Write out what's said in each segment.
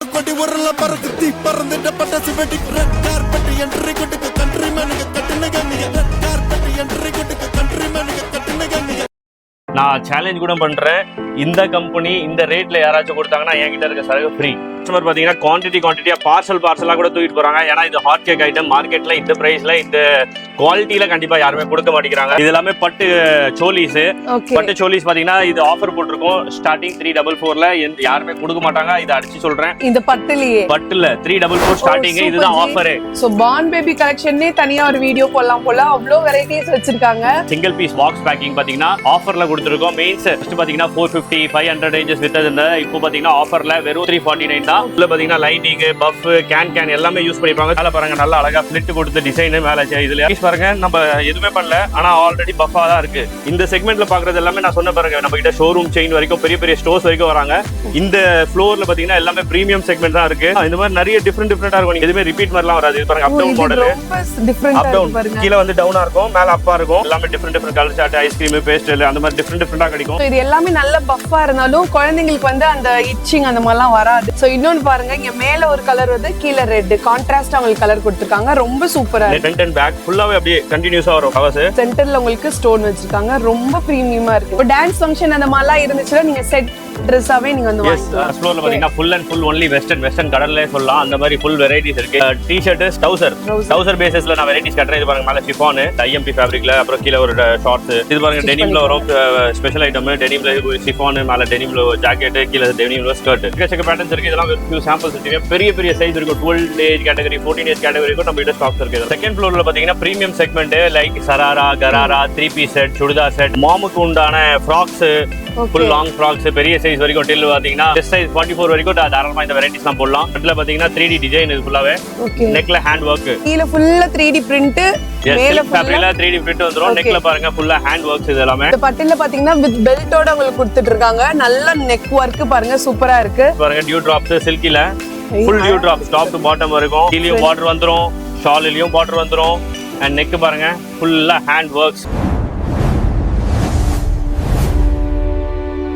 கொடி உரல பறக்குத்தி பறந்துட்ட பட்டாசு வெடி ரெட் கார்பெட் என்ட்ரி கொட்டுக்கு கண்ட்ரி மேனுக்கு கட்டுன கண்ணிய ரெட் கார்பெட் என்ட்ரி கொட்டுக்கு கண்ட்ரி மேனுக்கு கட்டுன கண்ணிய நான் சேலஞ்ச் கூட பண்றேன். இந்த கம்பெனி இந்த ரேட்ல யாராச்சும் கொடுத்தாங்கன்னா என்கிட்ட இருக்க சரக்கு ஃப்ரீ. கஸ்டமர் பாத்தீங்கன்னா குவான்டிட்டியா பார்சலா கூட தூக்கிட்டு போறாங்க. ஏன்னா இது ஹாட் கேக் ஐட்டம் மார்க்கெட்ல இந்த பிரைஸ்ல இந்த குவாலிட்டியில கண்டிப்பா யாருமே கொடுக்க மாட்டேங்கிறாங்க. இது எல்லாமே பட்டு சோலிஸ். பட்டு சோலிஸ் பாத்தீங்கன்னா இது ஆஃபர் போட்டிருக்கோம். ஸ்டார்டிங் 344ல யாருமே கொடுக்க மாட்டாங்க. இதை அடிச்சு சொல்றேன். இந்த பட்டுல 344 ஸ்டார்டிங். இதுதான் ஆஃபர். சோ பார்ன் பேபி கலெக்ஷனே தனியா ஒரு வீடியோ போடலாம் போல. அவ்வளவு வெரைட்டிஸ் வச்சிருக்காங்க. சிங்கிள் பீஸ் பாக்ஸ் பேக்கிங் பாத்தீங்கன்னா ஆஃபர்ல கொடுத்திருக்கோம். மெயின்ஸ் ஃபர்ஸ்ட் பாத்தீங்கன்னா 450 500 ரேஞ்சஸ் வித்தது. இப்போ பாத்தீங்கன்னா ஆஃபர்ல வெறும் 349 தான். உள்ள பாத்தீங்கன்னா லைனிங் பஃப் கேன் எல்லாமே யூஸ் பண்ணிருப்பாங்க. மேல பாருங்க நல்லா அழகா ஸ்லிட் கொடுத்து டிசைன் மேல இதுல பாருங்க நம்ம எதுவுமே பண்ணல. ஆனா ஆல்ரெடி பஃபா தான் இருக்கு. இந்த செக்மெண்ட்ல பாக்குறது எல்லாமே நான் சொன்ன பாருங்க நம்ம கிட்ட ஷோரூம் செயின் வரைக்கும் பெரிய ஸ்டோர்ஸ் வரைக்கும் வராங்க. இந்த ஃப்ளோர்ல பாத்தீங்கன்னா எல்லாமே பிரீமியம் செக்மெண்ட் தான் இருக்கு. இந்த மாதிரி நிறைய டிஃபரெண்டா இருக்கும். எதுவுமே ரிப்பீட் மாதிரிலாம் வராது. இது பாருங்க up down model. Up down கீழ வந்து டவுனா இருக்கும், மேல அப்பா இருக்கும். எல்லாமே different colour chart, ice cream, pastry அந்த மாதிரி டிஃபரெண்டா கிடைக்கும். இது எல்லாமே நல்ல பஃபா இருந்தாலும் குழந்தைங்களுக்கு வந்து அந்த இச்சிங் அந்த மாதிரிலாம் வராது. சோ இன்னொன்னு பாருங்க, இங்க மேல ஒரு கலர் வந்து கீழ ரெட் கான்ட்ராஸ்ட் அவங்களுக்கு கலர் கொடுத்திருக்காங்க. ரொம்ப சூப்பரா இருக்கு. ஃப்ரண்ட் அண்ட் பேக் ஃபுல்லாவே அப்படியே கண்டினியூஸா வரும். கவர்ஸ் சென்டர்ல உங்களுக்கு ஸ்டோன் வச்சிருக்காங்க. ரொம்ப பிரீமியமா இருக்கு. இப்போ டான்ஸ் ஃபங்க்ஷன் அந்த மாதிரிலாம் இருந்துச்சுன்னா நீங்க செட் ட்ரெஸ்ஸாவே நீங்க வந்து வாங்கிக்கலாம். ஃப்ளோர்ல பாத்தீங்கன்னா full and full only western கடல்லே சொல்லலாம். அந்த மாதிரி ஃபுல் வெரைட்டிஸ் இருக்கு. டி-ஷர்ட், டவுசர் பேசிஸ்ல நான் வெரைட்டிஸ் காட்டுறேன். இது பாருங்க மேல ஷிஃபான் ஐஎம்பி ஃபேப்ரிக்ல, அப்புறம் கீழ ஒரு ஷார்ட்ஸ். இது பாருங்க டெனிம்ல வரும் ஸ்பெஷல் ஐட்டம். டெனிம்ல ஷிஃபான், மேல டெனிம்ல ஜாக்கெட், கீழ டெனிம்ல ஸ்கர்ட். எக்கச்சக்க பேட்டர்ன்ஸ் இருக்கு. இதெல்லாம் ஒரு ஃபியூ சாம்பிள்ஸ் இருக்கு. பெரிய சைஸ் இருக்கும். 12 ஏஜ் கேட்டகரி, 14 ஏஜ் கேட்டகரி இருக்கும். நம்ம கிட்ட ஸ்டாக்ஸ் இருக்கு. செகண்ட் ஃப்ளோர்ல பாத்தீங்கன்னா premium segment like sharara, gharara, 3 piece set, churidar set, மாமுக்கு உண்டான ஃப்ராக்ஸ், ஃபுல் லாங் ஃப்ராக்ஸ் பெரிய சைஸ் வரைக்கும். டில் பாத்தீங்கன்னா செஸ்ட் சைஸ் 44 வரைக்கும் தாராளமா இந்த வெரைட்டிஸ் தான் போடலாம். ஃப்ரண்ட்ல பாத்தீங்கன்னா 3D டிசைன் இது ஃபுல்லாவே. நெக்ல ஹேண்ட் வர்க், கீழ ஃபுல்லா 3D பிரிண்ட், மேல ஃபேப்ரிக்ல 3D பிரிண்ட் வந்துரும். நெக்ல பாருங்க ஃபுல்லா ஹேண்ட் வர்க்ஸ். இது எல்லாமே இந்த பட்டில பாத்தீங்கன்னா வித் பெல்ட்டோட உங்களுக்கு கொடுத்துட்டு இருக்காங்க. நல்ல நெக் வர்க் பாருங்க, சூப்பரா இருக்கு. பாருங்க டியூ டிராப்ஸ் சில்கில full dew drops top to bottom வரைக்கும். கீழயும் பார்டர் வந்துரும், ஷாலிலயும் பார்டர் வந்துரும். அண்ட் நெக் பாருங்க ஃபுல்லா ஹேண்ட் வர்க்ஸ்.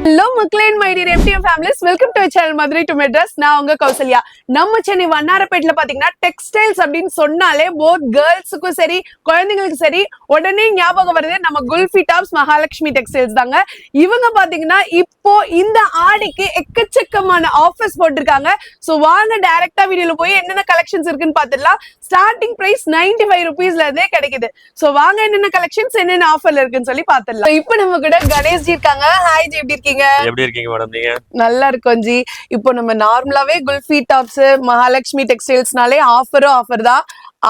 ஹலோ மக்களே, my dear MTM families, welcome to channel Madurai to Madras. நான் உங்க கௌசல்யா. நம்ம சென்னை வண்ணாரப்பேட்ல பாத்தீங்கன்னா டெக்ஸ்டைல்ஸ் அப்படின்னு சொன்னாலே போத் கேர்ள்ஸுக்கும் சரி குழந்தைங்களுக்கும் சரி உடனே ஞாபகம் வருது நம்ம குல்ஃபி டாப்ஸ் மகாலட்சுமி டெக்ஸ்டைல்ஸ் தாங்க. இவங்க பாத்தீங்கன்னா இப்போ இந்த ஆடிக்கு எக்கச்சக்கமான ஆஃபர்ஸ் போட்டிருக்காங்க. ஸோ வாங்க டைரக்டா வீடியோல போய் என்னென்ன கலெக்ஷன்ஸ் இருக்குன்னு பாத்துடலாம். ஸ்டார்டிங் பிரைஸ் 95 ருபீஸ்ல இருந்தே கிடைக்குது. ஸோ வாங்க என்னென்ன கலெக்ஷன்ஸ் என்னென்ன ஆஃபர்ல இருக்குன்னு சொல்லி பாத்துடலாம். இப்போ நம்ம கூட கணேஷ் ஜி இருக்காங்க. ஹாய் ஜி, எப்படி இருக்கீங்க? எப்படி இருக்கீங்க மேடம்? நீங்க? நல்லா இருக்கும் ஜி. இப்போ நம்ம நார்மலாவே குல்ஃபி டாப்ஸ் மகாலட்சுமி டெக்ஸ்டைல்ஸ்னாலே ஆஃபர் தான்.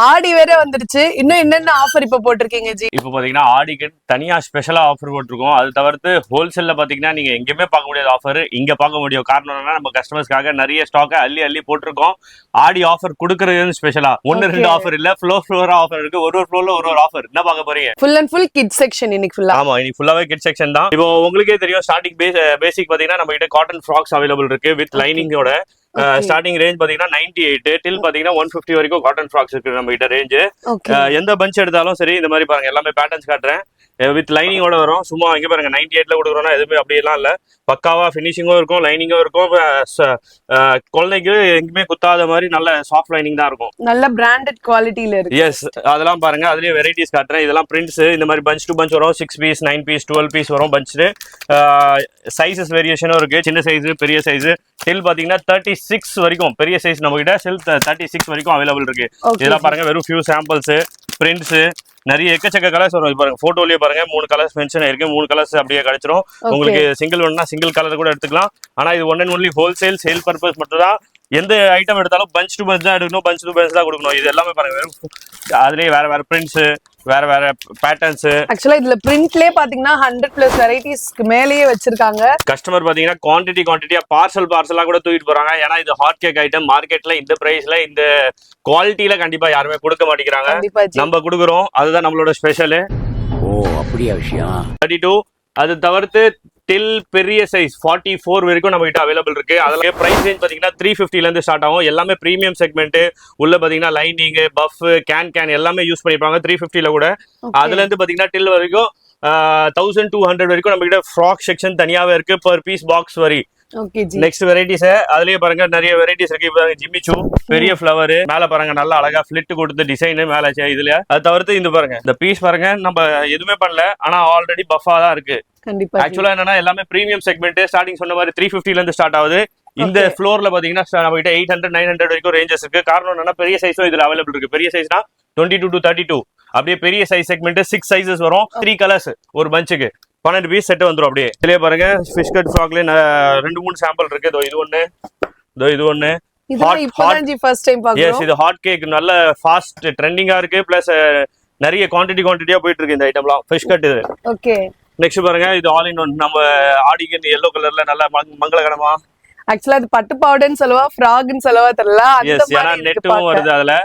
ஆடி வேற வந்துருச்சு. இன்னும் என்னென்ன ஆஃபர் இப்ப போட்டிருக்கீங்க ஜி? இப்போ பாத்தீங்கன்னா ஆடிக்கு தனியா ஸ்பெஷலா ஆஃபர் போட்டிருக்கோம். அது தவிர்த்து ஹோல்சேல்ல பாத்தீங்கன்னா நீங்க எங்கேயுமே பார்க்க முடியாத ஆஃபர் இங்க பார்க்க முடியும். காரணம் என்னன்னா நம்ம கஸ்டமர்ஸ்க்காக நிறைய ஸ்டாக்கை அள்ளி போட்டிருக்கோம். ஆடி ஆஃபர் கொடுக்கறது ஸ்பெஷலா 1-2 ஆஃபர் இல்ல, ஃப்ளோரா ஆஃபர் இருக்கு. ஒரு ஃப்ளோர்ல ஒரு ஆஃபர். என்ன பார்க்க போறீங்க? Full and full kit section இன்னைக்கு ஃபுல்லா. ஆமா, இன்னைக்கு ஃபுல்லாவே கிட் செக்ஷன் தான். இப்போ உங்களுக்கே தெரியும் ஸ்டார்டிங் பேசிக் பாத்தீங்கன்னா நம்ம கிட்ட காட்டன் ஃப்ராக்ஸ் அவைலபிள் இருக்கு வித் லைனிங்கோட. ஸ்டார்டிங் ரேஞ்ச் பாத்தீங்கன்னா 98 டில் பாத்தீங்கன்னா 150 வரைக்கும் காட்டன் ஃப்ராக்ஸ் இருக்கு நம்ம கிட்ட ரேஞ்ச். எந்த பஞ்ச் எடுத்தாலும் சரி இந்த மாதிரி பாருங்க எல்லாமே பேட்டர்ன்ஸ் காட்டுறேன். வித் லைனிங்கோட வரும். சும்மா இங்க பாருங்க 98ல கொடுக்குறோம்னா எதுவுமே அப்படியெல்லாம் இல்ல. பக்காவா பினிஷிங்கும் இருக்கும், லைனிங்கும் இருக்கும். குழந்தைக்கு எங்குமே குத்தாத மாதிரி நல்ல சாஃப்ட் லைனிங் தான் இருக்கும். நல்ல பிராண்டட் குவாலிட்டில இருக்கு. எஸ், அதெல்லாம் பாருங்க. அதுலயே வெரைட்டிஸ் காட்டுறேன். இதெல்லாம் பிரிண்ட்ஸ். இந்த மாதிரி பஞ்ச் டு பஞ்ச் வரும். 6 பீஸ், 9 பீஸ், 12 பீஸ் வரும் பஞ்ச். சைசஸ் வேரியேஷனும் இருக்கு. சின்ன சைஸ், பெரிய சைஸ். டில் பாத்தீங்கன்னா 36 வரைக்கும் பெரிய சைஸ் நம்ம கிட்ட 36 வரைக்கும் அவைலபிள் இருக்கு. இதெல்லாம் பாருங்க வெறும் ஃபியூ சாம்பிள்ஸ். பிரிண்ட்ஸ் நிறைய எக்கச்சக்க கலர்ஸ் வரும். பாருங்க போட்டோலயே பாருங்க 3 கலர்ஸ் மென்ஷன் இருக்கு. 3 கலர்ஸ் அப்படியே கிடைச்சிரும். உங்களுக்கு சிங்கிள் வேணும்னா சிங்கிள் கலர் கூட எடுத்துக்கலாம். ஆனா இது one and only wholesale sale purpose மட்டும் தான். எந்த ஐட்டம் எடுத்தாலும் பஞ்ச் டு பஞ்ச் தான் எடுக்கணும், பஞ்ச் டு பஞ்ச் தான் கொடுக்கணும். இது எல்லாமே பாருங்க அதுலயே வேற பிரிண்ட்ஸ், வேற பேட்டர்ன்ஸ். ஆக்சுவலா இதுல பிரிண்ட்லயே பாத்தீங்கன்னா 100+ வெரைட்டிஸ்க்கு மேலேயே வச்சிருக்காங்க. கஸ்டமர் பாத்தீங்கன்னா குவான்டிட்டியா பார்சலா கூட தூக்கிட்டு போறாங்க. ஏன்னா இது ஹாட் கேக் ஐட்டம் மார்க்கெட்ல இந்த பிரைஸ்ல இந்த குவாலிட்டியில கண்டிப்பா யாருமே கொடுக்க மாட்டேங்கிறாங்க. நம்ம கொடுக்குறோம். அதுதான் நம்மளோட ஸ்பெஷல். ஓ, அப்படியா விஷயம். 32 அது தவிர்த்து டில் பெரிய சைஸ் 44 வரைக்கும் நம்ம கிட்ட அவைலபிள் இருக்கு. அதெல்லாம் பிரைஸ் ரேஞ்ச் பாத்தீங்கன்னா 350ல இருந்து ஸ்டார்ட் ஆகும். எல்லாமே பிரீமியம் செக்மெண்ட். உள்ள பாத்தீங்கன்னா லைனிங், பஃப், கேன் எல்லாமே யூஸ் பண்ணிருப்பாங்க 350ல கூட. அதுல இருந்து பாத்தீங்கன்னா டில் வரைக்கும் 1200 வரைக்கும் நம்ம கிட்ட ஃப்ராக் செக்ஷன் தனியாவே இருக்கு. பர் பீஸ் பாக்ஸ் வரி ஓகே ஜி. நெக்ஸ்ட் வெரைட்டிஸ் அதுலயே பாருங்க நிறைய வெரைட்டிஸ் இருக்கு. இப்போ ஜிம்மி சூ பெரிய ஃபிளவர் மேல பாருங்க நல்லா அழகா ஃபிளிட் கொடுத்த டிசைன் மேல இதுல. அது தவிர்த்து இந்த பாருங்க இந்த பீஸ் பாருங்க நம்ம எதுவுமே பண்ணல ஆனா ஆல்ரெடி பஃபா தான் இருக்கு. கண்டிப்பா ஜி. ஆக்சுவலா என்னன்னா எல்லாமே பிரீமியம் செக்மெண்ட். ஸ்டார்டிங் சொன்ன மாதிரி 350 ல இருந்து ஸ்டார்ட் ஆகுது. இந்த ஃப்ளோர்ல பாத்தீங்கன்னா நம்ம கிட்ட 800 900 வரைக்கும் ரேஞ்சஸ் இருக்கு. காரணம் என்னன்னா பெரிய சைஸும் இதுல அவைலபிள் இருக்கு. பெரிய சைஸ்னா 22 to 32. அப்படியே பெரிய சைஸ் செக்மெண்ட் 6 சைஸஸ் வரும். 3 கலர்ஸ் ஒரு பஞ்சுக்கு 12 பீஸ் செட் வந்துரும். அப்படியே இதுலயே பாருங்க ஃபிஷ் கட் ஃப்ராக்ல 2-3 சாம்பிள் இருக்கு. இது ஒண்ணு இது ஒண்ணு. இதெல்லாம் இப்போதான் ஜி ஃபர்ஸ்ட் டைம் பாக்குறோம். எஸ் இது ஹாட் கேக் நல்ல ஃபாஸ்ட் ட்ரெண்டிங்கா இருக்கு. பிளஸ் நிறைய குவான்டிட்டியா போயிட்டு இருக்கு இந்த ஐட்டம்லாம். ஃபிஷ் கட் இது. ஓகே. நெக்ஸ்ட் பாருங்க இது ஆல் இன் ஒன். நம்ம ஆடிக்கு எல்லோ கலர்ல நல்ல மங்களகரமா. ஆக்சுவலா அது பட்டு பவுடர்னு சொல்லவா ஃப்ராக்னு சொல்லவா தெரியல. எஸ் ஏன்னா நெட்டும் வருது அதுல.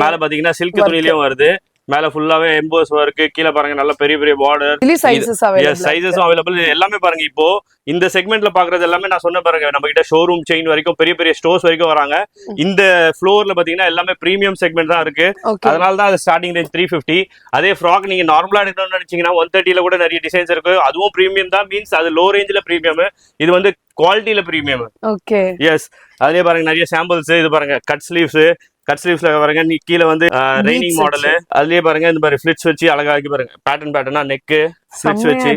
மேல பாத்தீங்கன்னா சில்க் துணிலயும் வருது. மேல ஃபுல்லாவே எம்போஸ் வர்க்கு. கீழ பாருங்க நல்ல பெரிய பெரிய பார்டர். சைஸஸும் அவைலபிள். எல்லாமே பாருங்க இப்போ இந்த செக்மெண்ட்ல பாக்குறது எல்லாமே நான் சொன்ன பாருங்க நம்ம கிட்ட ஷோரூம் செயின் வரைக்கும் பெரிய பெரிய ஸ்டோர்ஸ் வரைக்கும் வராங்க. இந்த ஃப்ளோர்ல பாத்தீங்கன்னா எல்லாமே பிரீமியம் செக்மெண்ட் தான் இருக்கு. அதனால தான் அது ஸ்டார்டிங் ரேஞ்ச் 350. அதே ஃப்ராக் நீங்க நார்மலா எடுக்கணும்னு நினைச்சீங்கன்னா 130 ல கூட நிறைய டிசைன்ஸ் இருக்கு. அதுவும் பிரீமியம் தான். மீன்ஸ் அது லோ ரேஞ்ச்ல பிரீமியம். இது வந்து குவாலிட்டியில பிரீமியம். ஓகே. எஸ் அதே பாருங்க நிறைய சாம்பிள்ஸ். இது பாருங்க கட் ஸ்லீவ்ஸ்ல பாருங்க நீ கீழே வந்து ரெய்னிங் மாடல். அதுலயே பாருங்க இந்த மாதிரி ஃபிளிட்ஸ் வச்சு அழகா ஆக்கி பாருங்க. பேட்டர்னா நெக் ஃபிளிட்ஸ் வச்சு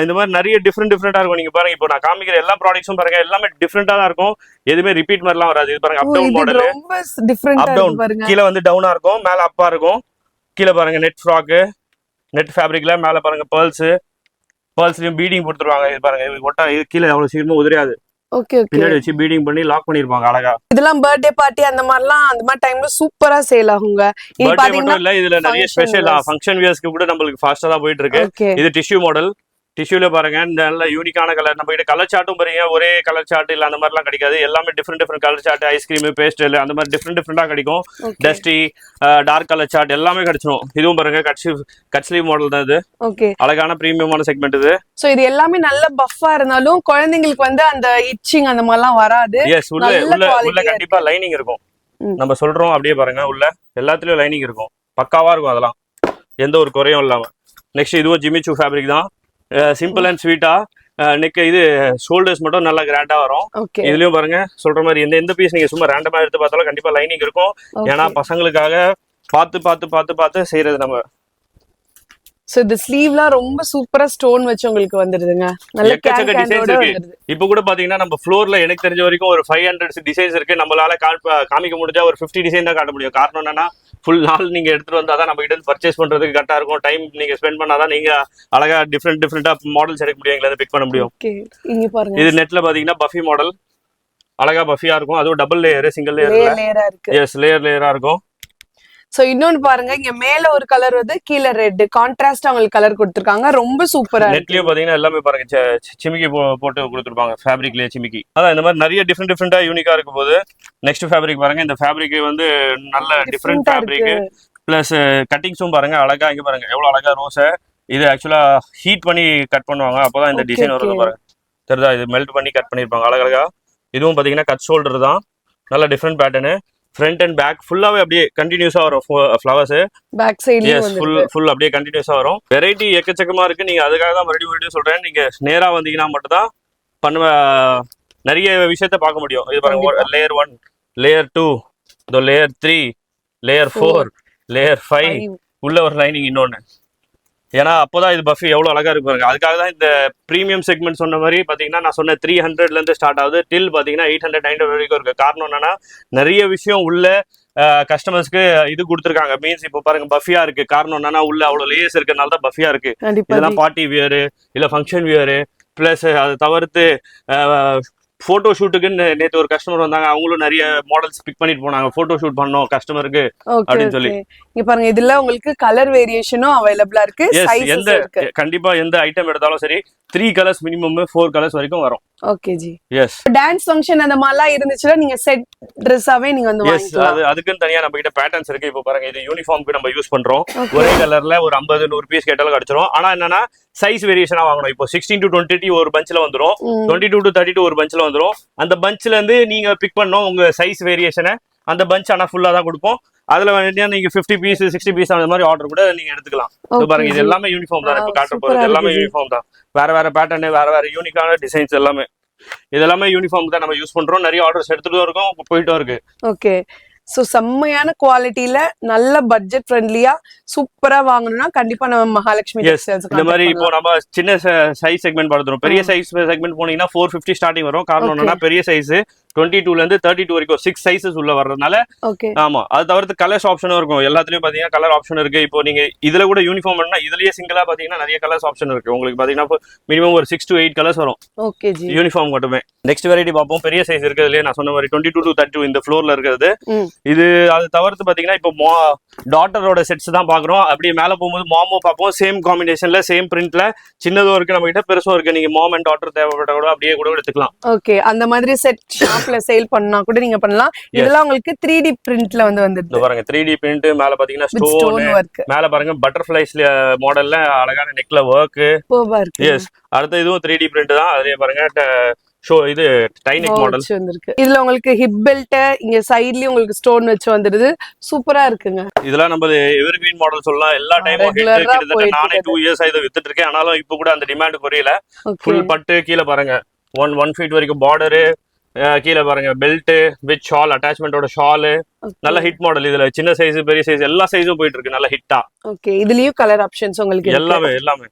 இந்த மாதிரி நிறைய டிஃப்ரெண்டா இருக்கும். நீங்க பாருங்க இப்போ நான் காமிக்கிற எல்லா ப்ராடக்ட்ஸும் பாருங்க எல்லாமே டிஃப்ரெண்டா தான் இருக்கும். எதுவுமே ரிப்பீட் மாதிரிலாம் வராது. இது பாருங்க up down model. Up down கீழே வந்து டவுனா இருக்கும் மேல அப்பா இருக்கும். கீழே பாருங்க நெட் ஃப்ராக் நெட் ஃபேப்ரிக்ல மேல பாருங்க பேர்ல்ஸ்லயும் பீடிங் கொடுத்துருவாங்க. இது பாருங்க ஒட்டா இது கீழே அவ்வளவு சீக்கிரமா உதிராது. Okay okay. பின்னாடி வச்சு பீடிங் பண்ணி லாக் பண்ணிருப்பாங்க அழகா. இதெல்லாம் பர்த்டே பார்ட்டி அந்த மாதிரி டைம்ல சூப்பரா சேல் ஆகுங்க. இது பாத்தீங்கன்னா இல்ல இதுல நிறைய ஸ்பெஷல் ஃபங்க்ஷன் வியர்ஸ்க்கு கூட நம்மளுக்கு ஃபாஸ்டா தான் போயிட்டு இருக்கு. இது டிஷ்யூ மாடல். டிஷ்யூல பாருங்க நல்ல யூனிக்கான கலர். நம்ம கிட்ட கலர் சார்ட்டும் பாருங்க ஒரே கலர் சார்ட் இல்ல அந்த மாதிரிலாம் கிடைக்காது. எல்லாமே different colour chart ice cream pastel அந்த மாதிரி டிஃப்ரெண்டா கிடைக்கும். டஸ்டி டார்க் கலர் சார்ட் எல்லாமே கிடைச்சிடும். இதுவும் பாருங்க கட் ஸ்லீவ் மாடல் தான் இது. ஓகே. அழகான பிரீமியமான செக்மெண்ட் இது. சோ இது எல்லாமே நல்ல பஃபா இருந்தாலும் குழந்தைங்களுக்கு வந்து அந்த இச்சிங் அந்த மாதிரிலாம் வராது. எஸ் உள்ள கண்டிப்பா லைனிங் இருக்கும். நம்ம சொல்றோம் அப்படியே பாருங்க உள்ள எல்லாத்துலயும் லைனிங் இருக்கும். பக்காவா இருக்கும் அதெல்லாம் எந்த ஒரு குறையும் இல்லாம. நெக்ஸ்ட் இதுவும் ஜிம்மி சூ ஃபேப்ரிக் தான். சிம்பிள் அண்ட் ஸ்வீட்டா நெக் இது ஷோல்டர்ஸ் மட்டும் நல்லா கிராண்டா வரும். இதுலயும் பாருங்க சொல்ற மாதிரி எந்த பீஸ் நீங்க சும்மா ரேண்டமா எடுத்து பார்த்தாலும் கண்டிப்பா லைனிங் இருக்கும். ஏன்னா பசங்களுக்காக பார்த்து செய்யறது நம்ம. சோ இந்த ஸ்லீவ்லாம் ரொம்ப சூப்பரா ஸ்டோன் வச்சு உங்களுக்கு வந்துருதுங்க. நல்ல டிசைன்ஸ் இருக்கு. இப்போ கூட பாத்தீங்கன்னா நம்ம ஃப்ளோர்ல எனக்கு தெரிஞ்ச வரைக்கும் ஒரு 500 டிசைன்ஸ் இருக்கு. நம்மளால காமிக்க முடிஞ்சா ஒரு 50 டிசைன் தான் காட்ட முடியும். காரணம் என்னன்னா ஃபுல் நாள் நீங்க எடுத்துட்டு வந்தாதான் நம்ம கிட்ட பர்ச்சேஸ் பண்றதுக்கு கரெக்டா இருக்கும். டைம் நீங்க ஸ்பெண்ட் பண்ணாதான் நீங்க அழகா டிஃப்ரெண்டா மாடல்ஸ் எடுக்க முடியும். எங்களை பிக் பண்ண முடியும். இது நெட்ல பாத்தீங்கன்னா பஃபி மாடல் அழகா பஃபியா இருக்கும். அதுவும் டபுள் லேயர் சிங்கிள் லேயர் இருக்கு. எஸ் லேயரா இருக்கும். சோ இன்னொன்னு பாருங்க இங்க மேல ஒரு கலர் வந்து கீழ ரெட் கான்ட்ராஸ்ட் உங்களுக்கு கலர் கொடுத்திருக்காங்க. ரொம்ப சூப்பரா இருக்கு. நெட்லயே பாத்தீங்கன்னா எல்லாமே பாருங்க சிமிக்கி போட்டு கொடுத்திருப்பாங்க. ஃபேப்ரிக்லயே சிமிக்கி. அதான் இந்த மாதிரி நிறைய டிஃப்ரெண்டா யூனிக்கா இருக்கும் போது நெக்ஸ்ட் ஃபேப்ரிக் பாருங்க. இந்த ஃபேப்ரிக் வந்து நல்ல டிஃப்ரெண்ட் ஃபேப்ரிக் பிளஸ் கட்டிங்ஸும் பாருங்க அழகா. இங்க பாருங்க எவ்வளவு அழகா ரோஸ இது ஆக்சுவலா ஹீட் பண்ணி கட் பண்ணுவாங்க. அப்பதான் இந்த டிசைன் வருது பாருங்க. தெரியுதா? இது மெல்ட் பண்ணி கட் பண்ணிருப்பாங்க அழகா. இதுவும் பாத்தீங்கன்னா கட் ஷோல்டர் தான். நல்ல different pattern. Front and back ஃபுல்லாவே அப்படியே கண்டினியூஸா வரும் ஃப்ளவர்ஸ். பேக் சைடுலயே வந்து ஃபுல் அப்படியே கண்டினியூஸா வரும். வெரைட்டி எக்கச்சக்கமா இருக்கு. நீங்க அதுக்காக தான் மறுபடியும் சொல்றேன். நீங்க நேரா வந்தீங்கன்னா மட்டும் தான் பண்ணுவ நிறைய விஷயத்த பார்க்க முடியும். இது பாருங்க layer 1 layer 2 layer 3 layer 4 layer 5 உள்ள ஒரு லைனிங் இன்னொன்னு. ஏன்னா அப்போதான் இது பஃபி எவ்வளவு அழகா இருக்கு பாருங்க. அதுக்காக தான் இந்த பிரீமியம் செக்மெண்ட் சொன்ன மாதிரி பாத்தீங்கன்னா நான் சொன்ன 300ல இருந்து ஸ்டார்ட் ஆகுது டில் பாத்தீங்கன்னா 800 900 வரைக்கும் இருக்கு. காரணம் என்னன்னா நிறைய விஷயம் உள்ள கஸ்டமர்ஸ்க்கு இது கொடுத்துருக்காங்க. மீன்ஸ் இப்போ பாருங்க பஃபியா இருக்கு. காரணம் என்னன்னா உள்ள அவ்வளவு லேயர்ஸ் இருக்கனால தான் பஃபியா இருக்கு. இதெல்லாம் பார்ட்டி வியரு இல்ல ஃபங்க்ஷன் வியரு பிளஸ் அதை தவிர்த்து போட்டோ ஷூட்டுக்குன்னு நேற்று ஒரு கஸ்டமர் வந்தாங்க. அவங்களும் நிறைய மாடல்ஸ் பிக் பண்ணிட்டு போனாங்க. போட்டோ ஷூட் பண்ணோம் கஸ்டமருக்கு அப்படின்னு சொல்லி. இங்க பாருங்க இதுல உங்களுக்கு கலர் வேரியேஷனும் அவைலபிளா இருக்கு. கண்டிப்பா எந்த ஐட்டம் எடுத்தாலும் சரி 3 கலர்ஸ் மினிமம் 4 கலர்ஸ் வரைக்கும் வரும். ஓகே ஜி. எஸ் டான்ஸ் ஃபங்க்ஷன் அந்த மாதிரிலாம் இருந்துச்சுன்னா நீங்க செட் ட்ரெஸ்ஸாவே நீங்க வந்து வாங்கிக்கலாம். அதுக்குன்னு தனியா நம்ம கிட்ட பேட்டர்ன்ஸ் இருக்கு. இப்போ பாருங்க இது யூனிஃபார்ம்க்கு நம்ம யூஸ் பண்றோம். ஒரே கலர்ல ஒரு 50 100 பீஸ் கேட்டாலும் கிடைச்சிரும். ஆனா என்னன்னா சைஸ் வேரியேஷனா வாங்கணும். இப்போ 16 to 20 ஒரு பஞ்ச்ல வந்துரும். 22 to 32 ஒரு பஞ்ச்ல வந்துரும். அந்த பஞ்ச்ல இருந்து நீங்க பிக் பண்ணணும் உங்க சைஸ் வேரியேஷனை. அந்த பஞ்ச் ஆனா ஃபுல்லா தான் கொடுப்போம். அதுல வந்து நீங்க 50 பீஸ் 60 பீஸ் அந்த மாதிரி ஆர்டர் கூட நீங்க எடுத்துக்கலாம். பாருங்க இது எல்லாமே யூனிஃபார்ம் தான். இப்ப காட்ட போறது எல்லாமே யூனிஃபார்ம் தான். வேற பேட்டர்ன் வேற யூனிக்கான டிசைன்ஸ் எல்லாமே இதெல்லாமே யூனிஃபார்ம் தான் நம்ம யூஸ் பண்றோம். நிறைய ஆர்டர்ஸ் எடுத்துட்டு இருக்கோம், போயிட்டும் இருக்கு. ஓகே. சோ செம்மையான குவாலிட்டில நல்ல பட்ஜெட் ஃப்ரெண்ட்லியா சூப்பரா வாங்கணும்னா கண்டிப்பா நம்ம மகாலட்சுமி டெக்ஸ்டைல்ஸ் இந்த மாதிரி இப்போ நம்ம சின்ன சைஸ் செக்மெண்ட் பார்த்துறோம். பெரிய சைஸ் செக்மெண்ட் போனீங்கன்னா 450 ஸ்டார்டிங் வரும். காரணம் என்னன்னா பெரிய சைஸ் 22 ல இருந்து 32 வரைக்கும் 6 சைஸஸ் உள்ள வர்றதுனால. ஓகே. ஆமா, அது தவிர்த்து கலர்ஸ் ஆப்ஷனும் இருக்கும். எல்லாத்துலயும் பாத்தீங்கன்னா கலர் ஆப்ஷன் இருக்கு. இப்போ நீங்க இதுல கூட யூனிஃபார்ம் பண்ணா இதுலயே சிங்கிளா பாத்தீங்கன்னா நிறைய கலர்ஸ் ஆப்ஷன் இருக்கு. உங்களுக்கு பாத்தீங்கன்னா மினிமம் ஒரு 6 to 8 கலர்ஸ் வரும். Okay G. யூனிஃபார்ம் மட்டுமே. நெக்ஸ்ட் வெரைட்டி பார்ப்போம். பெரிய சைஸ் இருக்கிறதுலயே நான் சொன்ன மாதிரி 22 to 32 இந்த ஃப்ளோர்ல இருக்கிறது. இது அது தவிர்த்து பாத்தீங்கன்னா இப்போ டாட்டரோட செட்ஸ் தான் பாக்குறோம். அப்படியே மேல போகும்போது மாமோ பார்ப்போம். சேம் காம்பினேஷன்ல சேம் பிரிண்ட்ல சின்னதும் இருக்கு நம்ம கிட்ட, பெருசும் இருக்கு. நீங்க மாம் அண்ட் டாட்டர் தேவைப்பட்ட கூட அப்படியே கூட எடுத்துக்கலாம். ஓகே. அந்த மாதிரி செட் ஷாப்ல சேல் பண்ணா கூட நீங்க பண்ணலாம். இதெல்லாம் உங்களுக்கு 3D பிரிண்ட்ல வந்துருது. பாருங்க 3D பிரிண்ட். மேல பாத்தீங்கன்னா ஸ்டோன் ஒர்க். மேல பாருங்க பட்டர்ஃப்ளைஸ் மாடல்ல அழகான நெக்ல ஒர்க். சூப்பரா இருக்கு. எஸ். அடுத்து இதுவும் 3D பிரிண்ட் தான். அதே பாருங்க இது டைனிக் மாடல் வந்திருக்கு. இதுல உங்களுக்கு ஹிப் பெல்ட் இங்க சைடுலயும் உங்களுக்கு ஸ்டோன் வச்சு வந்துருது. சூப்பரா இருக்குங்க. இதெல்லாம் நம்ம எவர்கிரீன் மாடல் சொல்லலாம். எல்லா டைமும் கிட்டத்தட்ட நானே 2 இயர்ஸ் இதை வித்துட்டு இருக்கேன். ஆனாலும் இப்ப கூட அந்த டிமாண்ட் குறையல. ஃபுல் பட்டு. கீழே பாருங்க 1 feet வரைக்கும் பார்டரு. கீழே பாருங்க பெல்ட் வித் ஷால், அட்டாச்மெண்டோட ஷால். நல்ல ஹிட் மாடல். இதுல சின்ன சைஸ் பெரிய சைஸ் எல்லா சைஸும் போயிட்டு இருக்கு. நல்ல ஹிட்டா. ஓகே. இதுலயும் கலர் ஆப்ஷன்ஸ் உங்களுக்கு எல்லாமே.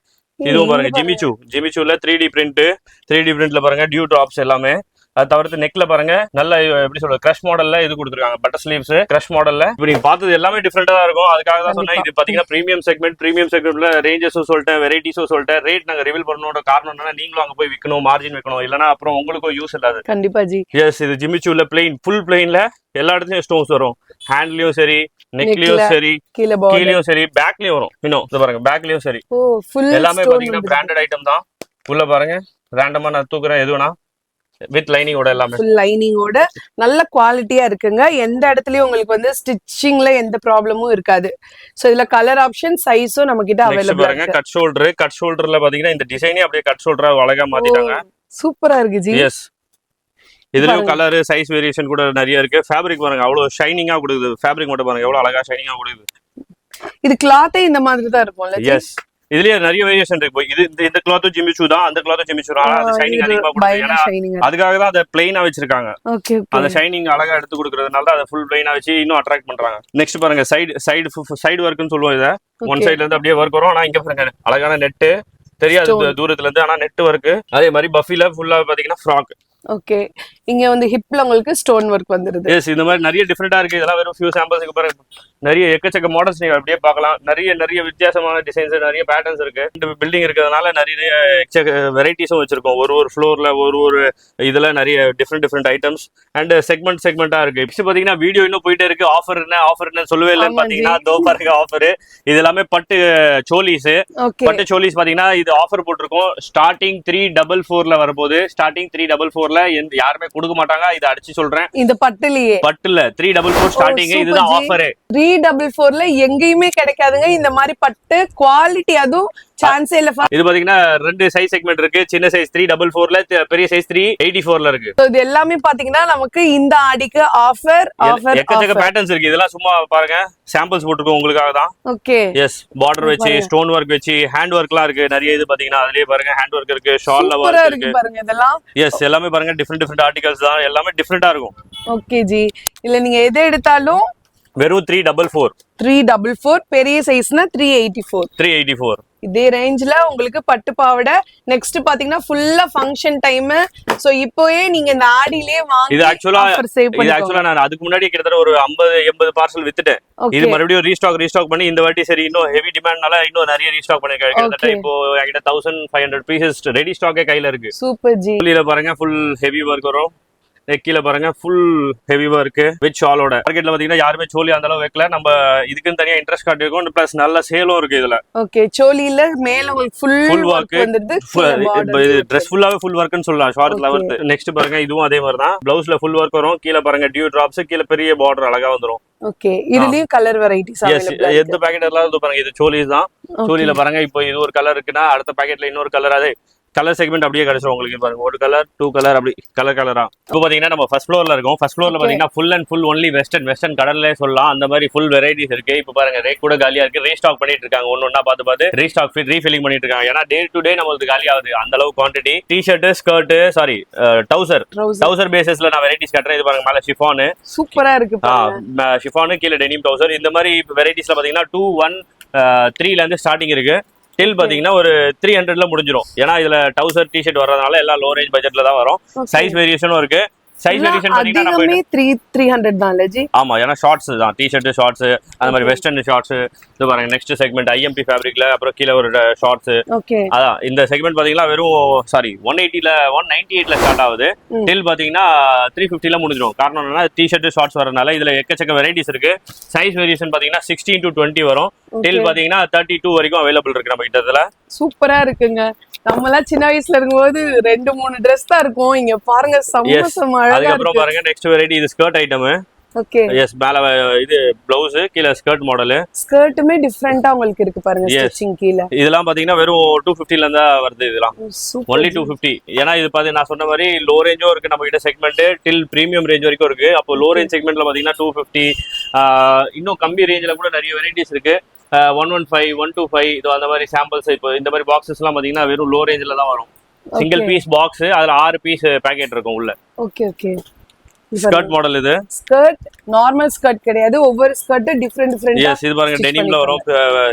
இதுவும் பாருங்க ஜிமிச்சூல 3D பிரிண்ட். 3D பிரிண்ட்ல பாருங்க டியூ டிராப்ஸ் எல்லாமே. அது தவிர்த்து நெக்ல பாருங்க நல்ல எப்படி சொல்றது கிரஷ் மாடல்ல இது கொடுத்துருக்காங்க. பட்டர் ஸ்லீவ்ஸ் கிரஷ் மாடல்ல. இப்போ நீங்க பார்த்தது எல்லாமே டிஃபரெண்டா தான் இருக்கும். அதுக்காக தான் சொன்னேன். இது பாத்தீங்கன்னா பிரீமியம் செக்மெண்ட்ல ரேஞ்சஸும் சொல்லிட்டேன், வெரைட்டிஸும் சொல்லிட்டேன். ரேட் நாங்க ரிவீல் பண்ணோட காரணம் என்னன்னா நீங்களும் அங்க போய் விற்கணும், மார்ஜின் வைக்கணும். இல்லைன்னா அப்புறம் உங்களுக்கும் யூஸ் இல்லாது. கண்டிப்பா ஜி. எஸ். இது ஜிமிச்சூல பிளெயின், ஃபுல் பிளெயின்ல எல்லா இடத்துலயும் ஸ்டோன்ஸ் வரும். ஹேண்ட்லயும் சரி, நெக்லயும் சரி, கீழயும் சரி, பேக்லயும் வரும். இன்னும் இது பாருங்க பேக்லயும் சரி. எல்லாமே பாத்தீங்கன்னா பிராண்டட் ஐட்டம் தான். உள்ள பாருங்க ரேண்டமா நான் தூக்குறேன் எதுனா வித் லைனிங்கோட எல்லாமே. ஃபுல் லைனிங்கோட நல்ல குவாலிட்டியா இருக்குங்க. எந்த இடத்துலயும் உங்களுக்கு வந்து ஸ்டிச்சிங்ல எந்த ப்ராப்ளமும் இருக்காது. சோ இதுல கலர் ஆப்ஷன் சைஸும் நம்ம கிட்ட அவைலபிள் பாருங்க. கட் ஷோல்டர்ல பாத்தீங்கன்னா இந்த டிசைனே அப்படியே கட் ஷோல்டரா அழகா மாத்திட்டாங்க. சூப்பரா இருக்கு ஜி. எஸ். இதுலயும் கலர் சைஸ் வேரியேஷன் கூட நிறைய இருக்கு. ஃபேப்ரிக் பாருங்க அவ்வளவு ஷைனிங்கா கொடுக்குது. ஃபேப்ரிக் மட்டும் பாருங்க எவ்வளவு அழகா ஷைனிங்கா கொடுக்குது. இது கிளாத்தே இந்த மாதிரி தான் இருக்கும்ல. எஸ். இதுலயே நிறைய வேரியேஷன் இருக்கு. இது இந்த கிளாத்தும் ஜிமிச்சூ தான், அந்த கிளாத்தும் ஜிமிச்சூ தான். அது ஷைனிங் அதிகமா கொடுக்குது. அதுக்காக தான் அதை பிளைனா வச்சிருக்காங்க. அந்த ஷைனிங் அழகா எடுத்து கொடுக்கறதுனால தான் அதை ஃபுல் பிளைனா வச்சு இன்னும் அட்ராக்ட் பண்றாங்க. நெக்ஸ்ட் பாருங்க சைடு ஒர்க்னு சொல்லுவோம். இதை ஒன் சைட்ல இருந்து அப்படியே ஒர்க் வரும். ஆனா இங்க பாருங்க அழகான நெட்டு தெரியாது தூரத்துல இருந்து. ஆனா நெட் ஒர்க். அதே மாதிரி பஃபில ஃபுல்லா பாத்தீங்கன்னா ஃப்ராக். ஓகே. இங்க வந்து ஹிப்ல உங்களுக்கு ஸ்டோன் ஒர்க் வந்துருது. எஸ். இந்த மாதிரி நிறைய டிஃபரெண்டா இருக்கு. இதெல்லாம் வெறும் ஃபியூ சாம்பிள்ஸ்க்கு பாருங்க. நிறைய எக்கச்சக்க மாடல்ஸ் நீங்க அப்படியே பார்க்கலாம். நிறைய வித்தியாசமான டிசைன்ஸ், நிறைய பேட்டர்ன்ஸ் இருக்கு. இந்த பில்டிங் இருக்கிறதுனால நிறைய வெரைட்டிஸும் வச்சிருக்கோம். ஒரு ஃப்ளோர்ல ஒரு இதுல நிறைய டிஃப்ரெண்ட் ஐட்டம்ஸ் அண்ட் செக்மெண்டா இருக்கு. இப்போ பாத்தீங்கன்னா வீடியோ இன்னும் போயிட்டே இருக்கு. ஆஃபர் என்ன சொல்லவே இல்லைன்னு பாத்தீங்கன்னா தோ பாருங்க ஆஃபர். இது எல்லாமே பட்டு சோலிஸ். பட்டு சோலிஸ் பாத்தீங்கன்னா இது ஆஃபர் போட்டிருக்கோம். ஸ்டார்டிங் 344 வரும்போது ஸ்டார்டிங் 344 யாருமே கொடுக்க மாட்டாங்க. இதை அடிச்சு சொல்றேன். இந்த பட்டுல 344 ஸ்டார்டிங். இதுதான் ஆஃபர். 344 எங்கேயுமே கிடைக்காதுங்க இந்த மாதிரி பட்டு குவாலிட்டி. அதுவும் சான்ஸே இல்ல. இது பாத்தீங்கன்னா 2 சைஸ் செக்மெண்ட் இருக்கு. சின்ன சைஸ் 344 பெரிய சைஸ் 384 இருக்கு. இது எல்லாமே பாத்தீங்கன்னா நமக்கு இந்த ஆடிக்கு ஆஃபர் எக்கச்சக்க பேட்டர்ன்ஸ் இருக்கு. இதெல்லாம் சும்மா பாருங்க சாம்பிள்ஸ் போட்டுருக்கோம் உங்களுக்காக தான். ஓகே. எஸ். பார்டர் வச்சு ஸ்டோன் ஒர்க் வச்சு ஹேண்ட் ஒர்க்லாம் இருக்கு நிறைய. இது பாத்தீங்கன்னா அதுலயே பாருங்க ஹேண்ட் ஒர்க் இருக்கு, ஷால்ல ஒர்க் இருக்கு பாருங்க இதெல்லாம். எஸ். எல்லாமே பாருங்க டிஃபரெண்ட் ஆர்டிகல்ஸ் தான். எல்லாமே டிஃபரெண்டா இருக்கும். Okay G. இல்ல நீங்க எதை எடுத்தாலும் வெறும் 344 பெரிய சைஸ்னா 384 இதே ரேஞ்ச்ல உங்களுக்கு பட்டு பாவாடை. நெக்ஸ்ட் பாத்தீங்கன்னா ஃபுல்லா ஃபங்க்ஷன் டைம். சோ இப்போயே நீங்க இந்த ஆடியிலே வாங்கி இது ஆக்சுவலா நான் அதுக்கு முன்னாடி கிட்டத்தட்ட ஒரு 50-80 பார்சல் வித்துட்டேன். இது மறுபடியும் ரீஸ்டாக் பண்ணி இந்த வாட்டி சரி இன்னும் ஹெவி டிமாண்ட்னால இன்னும் நிறைய ரீஸ்டாக் பண்ணிருக்கேன். கிட்டத்தட்ட இப்போ என்கிட்ட 1500 பீசஸ் ரெடி ஸ்டாக்கே கையில இருக்கு. Super G. இதுல பாருங்க ஃபுல் ஹெவி ஒர்க் வரும். கீழே பாருங்க ஃபுல் ஹெவிவா இருக்கு வித் ஷாலோட. மார்க்கெட்ல பாத்தீங்கன்னா யாருமே சோலி அந்த அளவு வைக்கல. நம்ம இதுக்குன்னு தனியா இன்ட்ரெஸ்ட் காட்டிருக்கோம். பிளஸ் நல்ல சேலும் இருக்கு இதுல. ஓகே. சோலில மேல உங்களுக்கு ஃபுல் வர்க் வந்துருது. இது Dress ஃபுல்லாவே ஃபுல் வர்க்னு சொல்லலாம். ஷார்ட்ல வருது. நெக்ஸ்ட் பாருங்க இதுவும் அதே மாதிரி தான். ப்ளவுஸ்ல ஃபுல் வர்க் வரும். கீழே பாருங்க டியூ டிராப்ஸ், கீழே பெரிய பார்டர் அழகா வந்துரும். ஓகே. இதுலயும் கலர் வெரைட்டிஸ் அவேலபிள். எந்த பாக்கெட் எல்லாம் பாருங்க இது சோலிஸ் தான். சோலில பாருங்க இப்போ இது ஒரு கலர் இருக்குன்னா அடுத்த பாக்கெட்ல இன்னொரு கலர். அதே கலர் செக்மெண்ட் அப்படியே கிடைச்சிரும் உங்களுக்கு பாருங்க ஒரு கலர் 2 கலர் அப்படி கலரா இப்போ பாத்தீங்கன்னா நம்ம ஃபர்ஸ்ட் ஃப்ளோர்ல இருக்கோம் ஃபர்ஸ்ட் ஃப்ளோர்ல பாத்தீங்கன்னா full and full only western கடல்லே சொல்லலாம் அந்த மாதிரி ஃபுல் வெரைட்டிஸ் இருக்கு இப்போ பாருங்க ரேக் கூட காலியா இருக்கு ரீஸ்டாக் பண்ணிட்டு இருக்காங்க ஒன்னொன்னா பார்த்து ரீஸ்டாக் ரீஃபில்லிங் பண்ணிட்டு இருக்காங்க ஏன்னா டே டு டே நம்மளுக்கு காலி ஆகுது அந்த அளவு குவான்டிட்டி டி-ஷர்ட் ஸ்கர்ட் சாரி டவுசர் பேசிஸ்ல நான் வெரைட்டிஸ் கட்டுறேன் இது பாருங்க மேல ஷிஃபான் சூப்பரா இருக்கு ஷிஃபான் கீழே டெனிம் டவுசர் இந்த மாதிரி வெரைட்டிஸ்ல பாத்தீங்கன்னா 2 1 3ல இருந்து ஸ்டார்டிங் இருக்கு டில் பாத்தீங்கன்னா ஒரு 300ல முடிஞ்சிரும் ஏன்னா இதுல டவுசர் டி-ஷர்ட் வர்றதுனால எல்லாம் லோ ரேஞ்ச் பட்ஜெட்ல தான் வரும் சைஸ் வேரியேஷனும் இருக்கு சைஸ் வேரியேஷன் பாத்தீங்கன்னா நம்ம 300 தான் லஜி ஆமா ஏன்னா ஷார்ட்ஸ் தான் டி-ஷர்ட் ஷார்ட்ஸ் அந்த மாதிரி வெஸ்டர்ன் ஷார்ட்ஸ் இது பாருங்க நெக்ஸ்ட் செக்மெண்ட் ஐஎம்பி ஃபேப்ரிக்ல அப்புறம் கீழ ஒரு ஷார்ட்ஸ் ஓகே அதான் இந்த செக்மெண்ட் பாத்தீங்கன்னா வெறும் சாரி 198ல ஸ்டார்ட் ஆகுது டில் பாத்தீங்கன்னா 350ல முடிஞ்சிரும் காரணம் என்னன்னா டி-ஷர்ட் ஷார்ட்ஸ் வரனால இதுல எக்கச்சக்க வெரைட்டிஸ் இருக்கு சைஸ் வேரியேஷன் பாத்தீங்கன்னா 16 to 20 வரும் டில் பாத்தீங்கன்னா 32 வரைக்கும் அவைலபிள் இருக்கு நம்ம கிட்ட இதுல சூப்பரா இருக்குங்க நம்ம எல்லாம் சின்ன வயசுல இருக்கும்போது 2-3 Dress தான் இருக்கும் இங்க பாருங்க செம்ம அழகா அதுக்கு அப்புறம் இருக்கு பாருங்க நெக்ஸ்ட் வெரைட்டி இது ஸ்கர்ட் ஐட்டம் ஓகே எஸ் மேல இது ப்ளவுஸ் கீழ ஸ்கர்ட் மாடல் ஸ்கர்ட்டுமே டிஃபரெண்டா உங்களுக்கு இருக்கு பாருங்க ஸ்டிச்சிங் கீழ இதெல்லாம் பாத்தீங்கன்னா வெறும் 250ல இருந்தா வருது இதெல்லாம் ஒன்லி 250 ஏன்னா இது பாத்தீங்கன்னா நான் சொன்ன மாதிரி லோ ரேஞ்சும் இருக்கு நம்ம கிட்ட செக்மெண்ட் டில் பிரீமியம் ரேஞ்ச் வரைக்கும் இருக்கு அப்போ லோ ரேஞ்ச் செக்மெண்ட்ல பாத்தீங்கன்னா 250 இன்னும் கம்மி ரேஞ்சில கூட நிறைய வெரைட்டிஸ் இருக்கு 115 125 இது அந்த மாதிரி சாம்பிள்ஸ் இப்போ இந்த மாதிரி பாக்ஸஸ் எல்லாம் பாத்தீங்கன்னா வெறும் லோ ரேஞ்சில தான் வரும் சிங்கிள் பீஸ் பாக்ஸ் அதுல 6 பீஸ் பேக்கெட் இருக்கும் உள்ள ஓகே ஓகே ஸ்கர்ட் மாடல் இது ஸ்கர்ட் நார்மல் ஸ்கர்ட் கிடையாது ஒவ்வொரு ஸ்கர்ட் டிஃபரெண்ட் எஸ் இது பாருங்க டெனிம்ல வரும்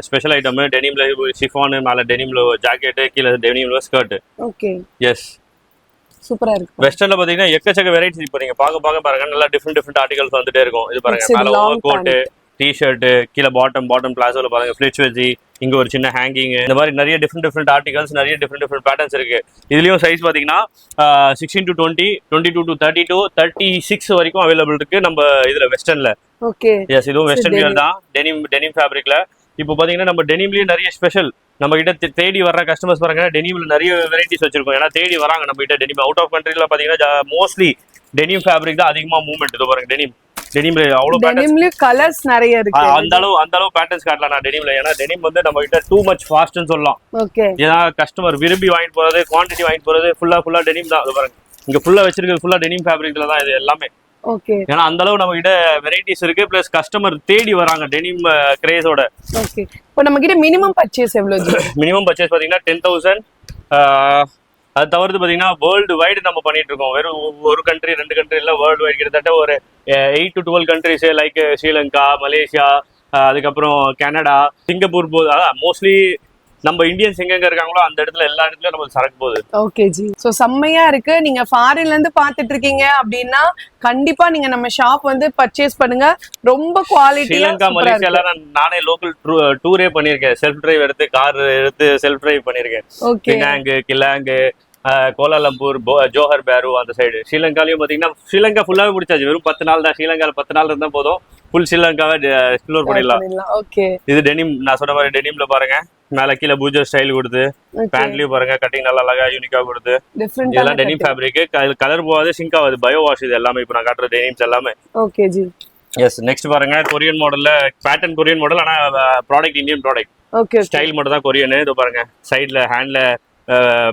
ஸ்பெஷல் ஐட்டம் டெனிம்ல ஷிஃபான் மேல டெனிம்ல ஜாக்கெட் கீழ டெனிம்ல ஸ்கர்ட் ஓகே எஸ் சூப்பரா இருக்கு வெஸ்டர்ன்ல பாத்தீங்கன்னா எக்கச்சக்க வெரைட்டிஸ் இப்போ நீங்க பாக்க பாருங்க நல்லா டிஃபரெண்ட் ஆர்டிகல்ஸ் வந்துட்டே இருக்கும் இது பாருங்க மேல ஓவர் கோட் டி-ஷர்ட் கீழ பாட்டம் பிளாசோல பாருங்க ஃபிளிட்ச் வெஜி இங்க ஒரு சின்ன ஹேங்கிங் இந்த மாதிரி நிறைய டிஃபரெண்ட் ஆர்டிகல்ஸ் நிறைய டிஃபரெண்ட் பேட்டர்ன்ஸ் இருக்கு இதுலயும் சைஸ் பாத்தீங்கன்னா 16 to 20 22 to 32 36 வரைக்கும் அவைலபிள் இருக்கு நம்ம இதுல வெஸ்டர்ன்ல ஓகே எஸ் இதுவும் வெஸ்டர்ன் வியர் தான் டெனிம் ஃபேப்ரிக்ல இப்போ பாத்தீங்கன்னா நம்ம டெனிம்லயே நிறைய ஸ்பெஷல் நம்ம கிட்ட தேடி வர்ற கஸ்டமர்ஸ் பாருங்க டெனிம்ல நிறைய வெரைட்டிஸ் வச்சிருக்கோம் ஏன்னா தேடி வராங்க நம்ம கிட்ட டெனிம் அவுட் ஆஃப் கண்ட்ரில பாத்தீங்கன்னா மோஸ்ட்லி டெனிம் ஃபேப்ரிக் தான் அதிகமா மூவ்மெண்ட் இது பாருங்க டெனிம்ல அவ்வளவு டெனிம்ல கலர்ஸ் நிறைய இருக்கு அந்த அளவு பேட்டர்ன்ஸ் காட்டலாம் நான் டெனிம்ல ஏன்னா டெனிம் வந்து நம்ம கிட்ட டூ மச் ஃபாஸ்ட்னு சொல்லலாம் ஓகே ஏன்னா கஸ்டமர் விரும்பி வாங்கிட்டு போறது குவான்டிட்டி வாங்கிட்டு போறது ஃபுல்லா டெனிம் தான் பாருங்க இங்க ஃபுல்லா வச்சிருக்கிறது ஃபுல்லா டெனிம் ஃபேப்ரிக்ல தான் இது எல்லாமே ஓகே ஏன்னா அந்த அளவு நம்ம கிட்ட வெரைட்டிஸ் இருக்கு பிளஸ் கஸ்டமர் தேடி வராங்க டெனிம் கிரேஸோட ஓகே இப்போ நம்ம கிட்ட மினிமம் பர்ச்சேஸ் எவ்வளவு மினிமம் பர்ச்சேஸ் பாத்தீங்கன்னா 10,000 அது தவிர்த்து பாத்தீங்கன்னா வேர்ல்டு வைடு நம்ம பண்ணிட்டு இருக்கோம் வெறும் ஒரு கண்ட்ரி 2 கண்ட்ரி இல்ல வேர்ல்டு வைடு கிட்டத்தட்ட ஒரு 8 to 12 countries like Sri Lanka Malaysia அதுக்கப்புறம் கனடா சிங்கப்பூர் போகுது அதான் மோஸ்ட்லி நம்ம இந்தியன்ஸ் எங்க இருக்காங்களோ அந்த இடத்துல எல்லா இடத்துலயும் நம்ம சரக்கு போகுது ஓகே ஜி சோ செம்மையா இருக்கு நீங்க ஃபாரின்ல இருந்து பாத்துட்டு இருக்கீங்க அப்படின்னா கண்டிப்பா நீங்க நம்ம ஷாப் வந்து பர்ச்சேஸ் பண்ணுங்க ரொம்ப குவாலிட்டியா ஸ்ரீலங்கா மலேசியால நானே லோக்கல் டூரே பண்ணிருக்கேன் செல்ஃப் டிரைவ் எடுத்து கார் எடுத்து செல்ஃப் டிரைவ் பண்ணிருக்கேன் பினாங்கு கிலாங்கு கோலாலம்பூர் ஜோஹர் பேரு அந்த சைடு ஸ்ரீலங்காலையும் பாத்தீங்கன்னா ஸ்ரீலங்கா ஃபுல்லாவே முடிச்சாச்சு வெறும் 10 நாள் தான் ஸ்ரீலங்கால 10 நாள் இருந்தா போதும் ஃபுல் ஸ்ரீலங்காவை எக்ஸ்ப்ளோர் பண்ணிடலாம் இது டெனிம் நான் சொன்ன மாதிரி டெனிம்ல பாருங்க மேல கீழே பூஜர் ஸ்டைல் கொடுத்து பேண்ட்லயும் பாருங்க கட்டிங் நல்லா அழகா யூனிக்கா கொடுத்து இதெல்லாம் டெனிம் ஃபேப்ரிக் கலர் போகாது சிங்க் ஆகாது பயோ வாஷ் இது எல்லாமே இப்போ நான் காட்டுற டெனிம்ஸ் எல்லாமே ஓகே ஜி எஸ் நெக்ஸ்ட் பாருங்க கொரியன் மாடல்ல பேட்டர்ன் கொரியன் மாடல் ஆனா product Indian product okay style மட்டும் தான் கொரியன் இது பாருங்க சைட்ல ஹேண்ட்ல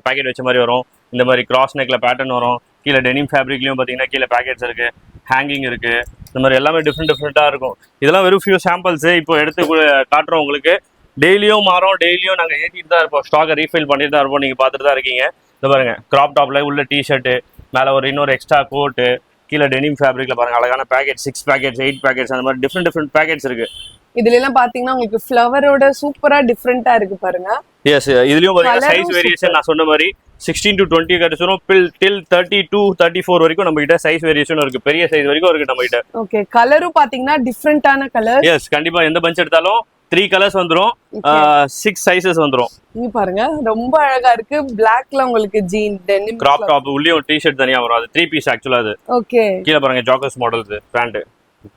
பேக்கெட் வச்ச மாதிரி வரும் இந்த மாதிரி கிராஸ் நெக்ல பேட்டர்ன் வரும் கீழே டெனிம் ஃபேப்ரிக்லயும் பாத்தீங்கன்னா கீழே பேக்கெட்ஸ் இருக்கு ஹேங்கிங் இருக்கு இந்த மாதிரி எல்லாமே டிஃப்ரெண்டா இருக்கும் இதெல்லாம் வெறும் ஃபியூ சாம்பிள்ஸ் இப்போ எடுத்து காட்டுறோம் உங்களுக்கு டெய்லியும் மாறும் டெய்லியும் நாங்க ஏற்றிட்டு தான் இருப்போம் ஸ்டாக்கை ரீஃபில் பண்ணிட்டு தான் இருப்போம் நீங்க பார்த்துட்டு தான் இருக்கீங்க இந்த பாருங்க கிராப் டாப்ல உள்ள டி-ஷர்ட் மேல ஒரு இன்னொரு எக்ஸ்ட்ரா கோட்டு கீழே டெனிம் ஃபேப்ரிக்ல பாருங்க அழகான பேக்கெட் 6 பேக்கெட்ஸ் 8 பேக்கெட்ஸ் அந்த மாதிரி டிஃப்ரெண்ட் பேக்கெட்ஸ் இருக்கு இதுல எல்லாம் பாத்தீங்கன்னா உங்களுக்கு ஃப்ளவரோட சூப்பரா டிஃப்ரெண்டா இருக்கு பாருங்க எஸ் இதுலயும் பாத்தீங்கன்னா சைஸ் வேரியேஷன் நான் சொன்ன மாதிரி 16 to 20 கிடைச்சிரும் டில் 32 34 வரைக்கும் நம்ம கிட்ட சைஸ் வேரியேஷன் இருக்கு பெரிய சைஸ் வரைக்கும் இருக்கு நம்ம கிட்ட ஓகே கலரும் பாத்தீங்கன்னா டிஃப்ரெண்டான கலர் எஸ் கண்டிப்பா எந்த பஞ்ச் எடுத்தாலும் 3 கலர்ஸ் வந்துரும் 6 சைஸஸ் வந்துரும் நீங்க பாருங்க ரொம்ப அழகா இருக்கு பிளாக்ல உங்களுக்கு ஜீன் டெனிம் கிராப் டாப் உள்ளேயும் டி-ஷர்ட் தனியா வரும் அது 3 பீஸ் ஆக்சுவலா அது ஓகே கீழ பாருங்க ஜாகர்ஸ் மாடல்ஸ் பேண்ட்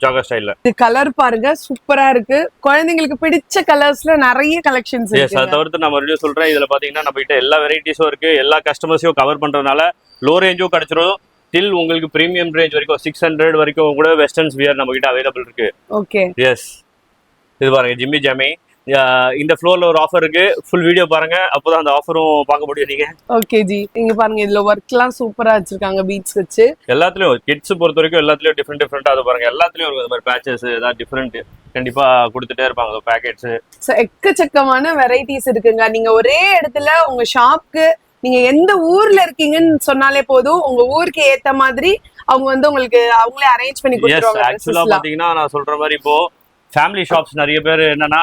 ஜாகர் ஸ்டைல்ல இது கலர் பாருங்க சூப்பரா இருக்கு குழந்தைங்களுக்கு பிடிச்ச கலர்ஸ்ல நிறைய கலெக்ஷன்ஸ் இருக்கு எஸ் அத தவிர்த்து நான் மறுபடியும் சொல்றேன் இதுல பாத்தீங்கன்னா நம்ம கிட்ட எல்லா வெரைட்டிஸும் இருக்கு எல்லா கஸ்டமர்ஸையும் கவர் பண்றதுனால லோ ரேஞ்சும் கிடைச்சிரும் டில் உங்களுக்கு பிரீமியம் ரேஞ்ச் வரைக்கும் 600 வரைக்கும் கூட வெஸ்டர்ன்ஸ் வியர் நம்ம கிட்ட அவைலபிள் இருக்கு ஓகே எஸ் இது பாருங்க ஜிம்மி ஜாமி இந்த ஃப்ளோர்ல ஒரு ஆஃபர் இருக்கு, ஃபுல் வீடியோ பாருங்க, அப்பதான் அந்த ஆஃபரும் பார்க்க முடியும் நீங்க. ஓகே ஜி, இங்க பாருங்க இதுல ஒர்க்லாம் சூப்பரா வச்சிருக்காங்க பீட்ஸ் வச்சு. எல்லாத்துலயும் கிட்ஸ் பொறுத்த வரைக்கும் எல்லாத்துலயும் டிஃப்ரெண்டா அது பாருங்க, எல்லாத்துலயும் இருக்கும் இந்த மாதிரி பேச்சஸ், ஏதாவது டிஃப்ரெண்ட் கண்டிப்பா கொடுத்துட்டே இருப்பாங்க பேக்கெட்ஸ். எக்கச்சக்கமான வெரைட்டிஸ் இருக்குங்க. நீங்க ஒரே இடத்துல உங்க ஷாப்க்கு நீங்க எந்த ஊர்ல இருக்கீங்கன்னு சொன்னாலே போதும், உங்க ஊருக்கு ஏத்த மாதிரி அவங்க வந்து உங்களுக்கு அவங்களே அரேஞ்ச் பண்ணி கொடுத்துருவாங்க. ஆக்சுவலா பாத்தீங்கன்னா நான் சொல்ற மாதிரி இப்போ ஃபேமிலி ஷாப்ஸ் நிறைய பேர் என்னன்னா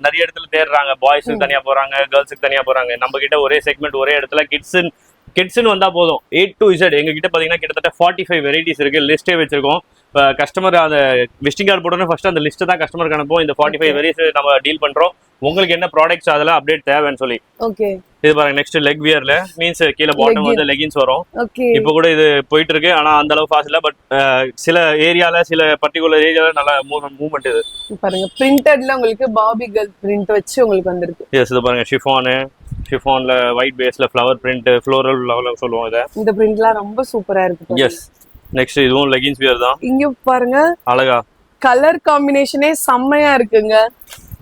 நிறைய இடத்துல தேடுறாங்க, பாய்ஸுக்கு தனியா போறாங்க, கேர்ள்ஸுக்கு தனியா போறாங்க. நம்ம கிட்ட ஒரே செக்மெண்ட் ஒரே இடத்துல கிட்ஸ்ன்னு வந்தா போதும். A to Z எங்க கிட்ட பாத்தீங்கன்னா கிட்டத்தட்ட 45 வெரைட்டிஸ் இருக்கு, லிஸ்டே வச்சிருக்கோம். கஸ்டமர் அந்த விசிட்டிங் கார்டு போட்டோன்னு ஃபர்ஸ்ட் அந்த லிஸ்ட் தான் கஸ்டமருக்கு அனுப்புவோம். இந்த 45 வெரைட்டிஸ் நம்ம டீல் பண்றோம், உங்களுக்கு என்ன ப்ராடக்ட்ஸ் அதெல்லாம் அப்டேட் தேவைன்னு சொல்லி. ஓகே, இது பாருங்க நெக்ஸ்ட் லெக் வியர்ல மீன்ஸ் கீழே பாட்டம் வந்து லெகின்ஸ் வரும். ஓகே, இப்போ கூட இது போயிட்டு இருக்கு, ஆனா அந்த அளவு ஃபாஸ்ட் இல்ல. பட் சில ஏரியால சில பர்டிகுலர் ஏரியால நல்ல மூவ்மெண்ட். இது பாருங்க பிரிண்டட்ல உங்களுக்கு பாபி கேர்ள் பிரிண்ட் வச்சு உங்களுக்கு வந்திருக்கு. எஸ், இது பாருங்க ஷிஃபான்ல ஒயிட் பேஸ்ல ஃப்ளவர் பிரிண்ட், ஃப்ளோரல் லெவல்ல சொல்லுவோம் இத. இந்த பிரிண்ட்லாம் ரொம்ப சூப்பரா இருக்கு. எஸ், நெக்ஸ்ட் இதுவும் லெகின்ஸ் வியர் தான். இங்க பாருங்க அழகா கலர் காம்பினேஷனே செம்மையா இருக்குங்க.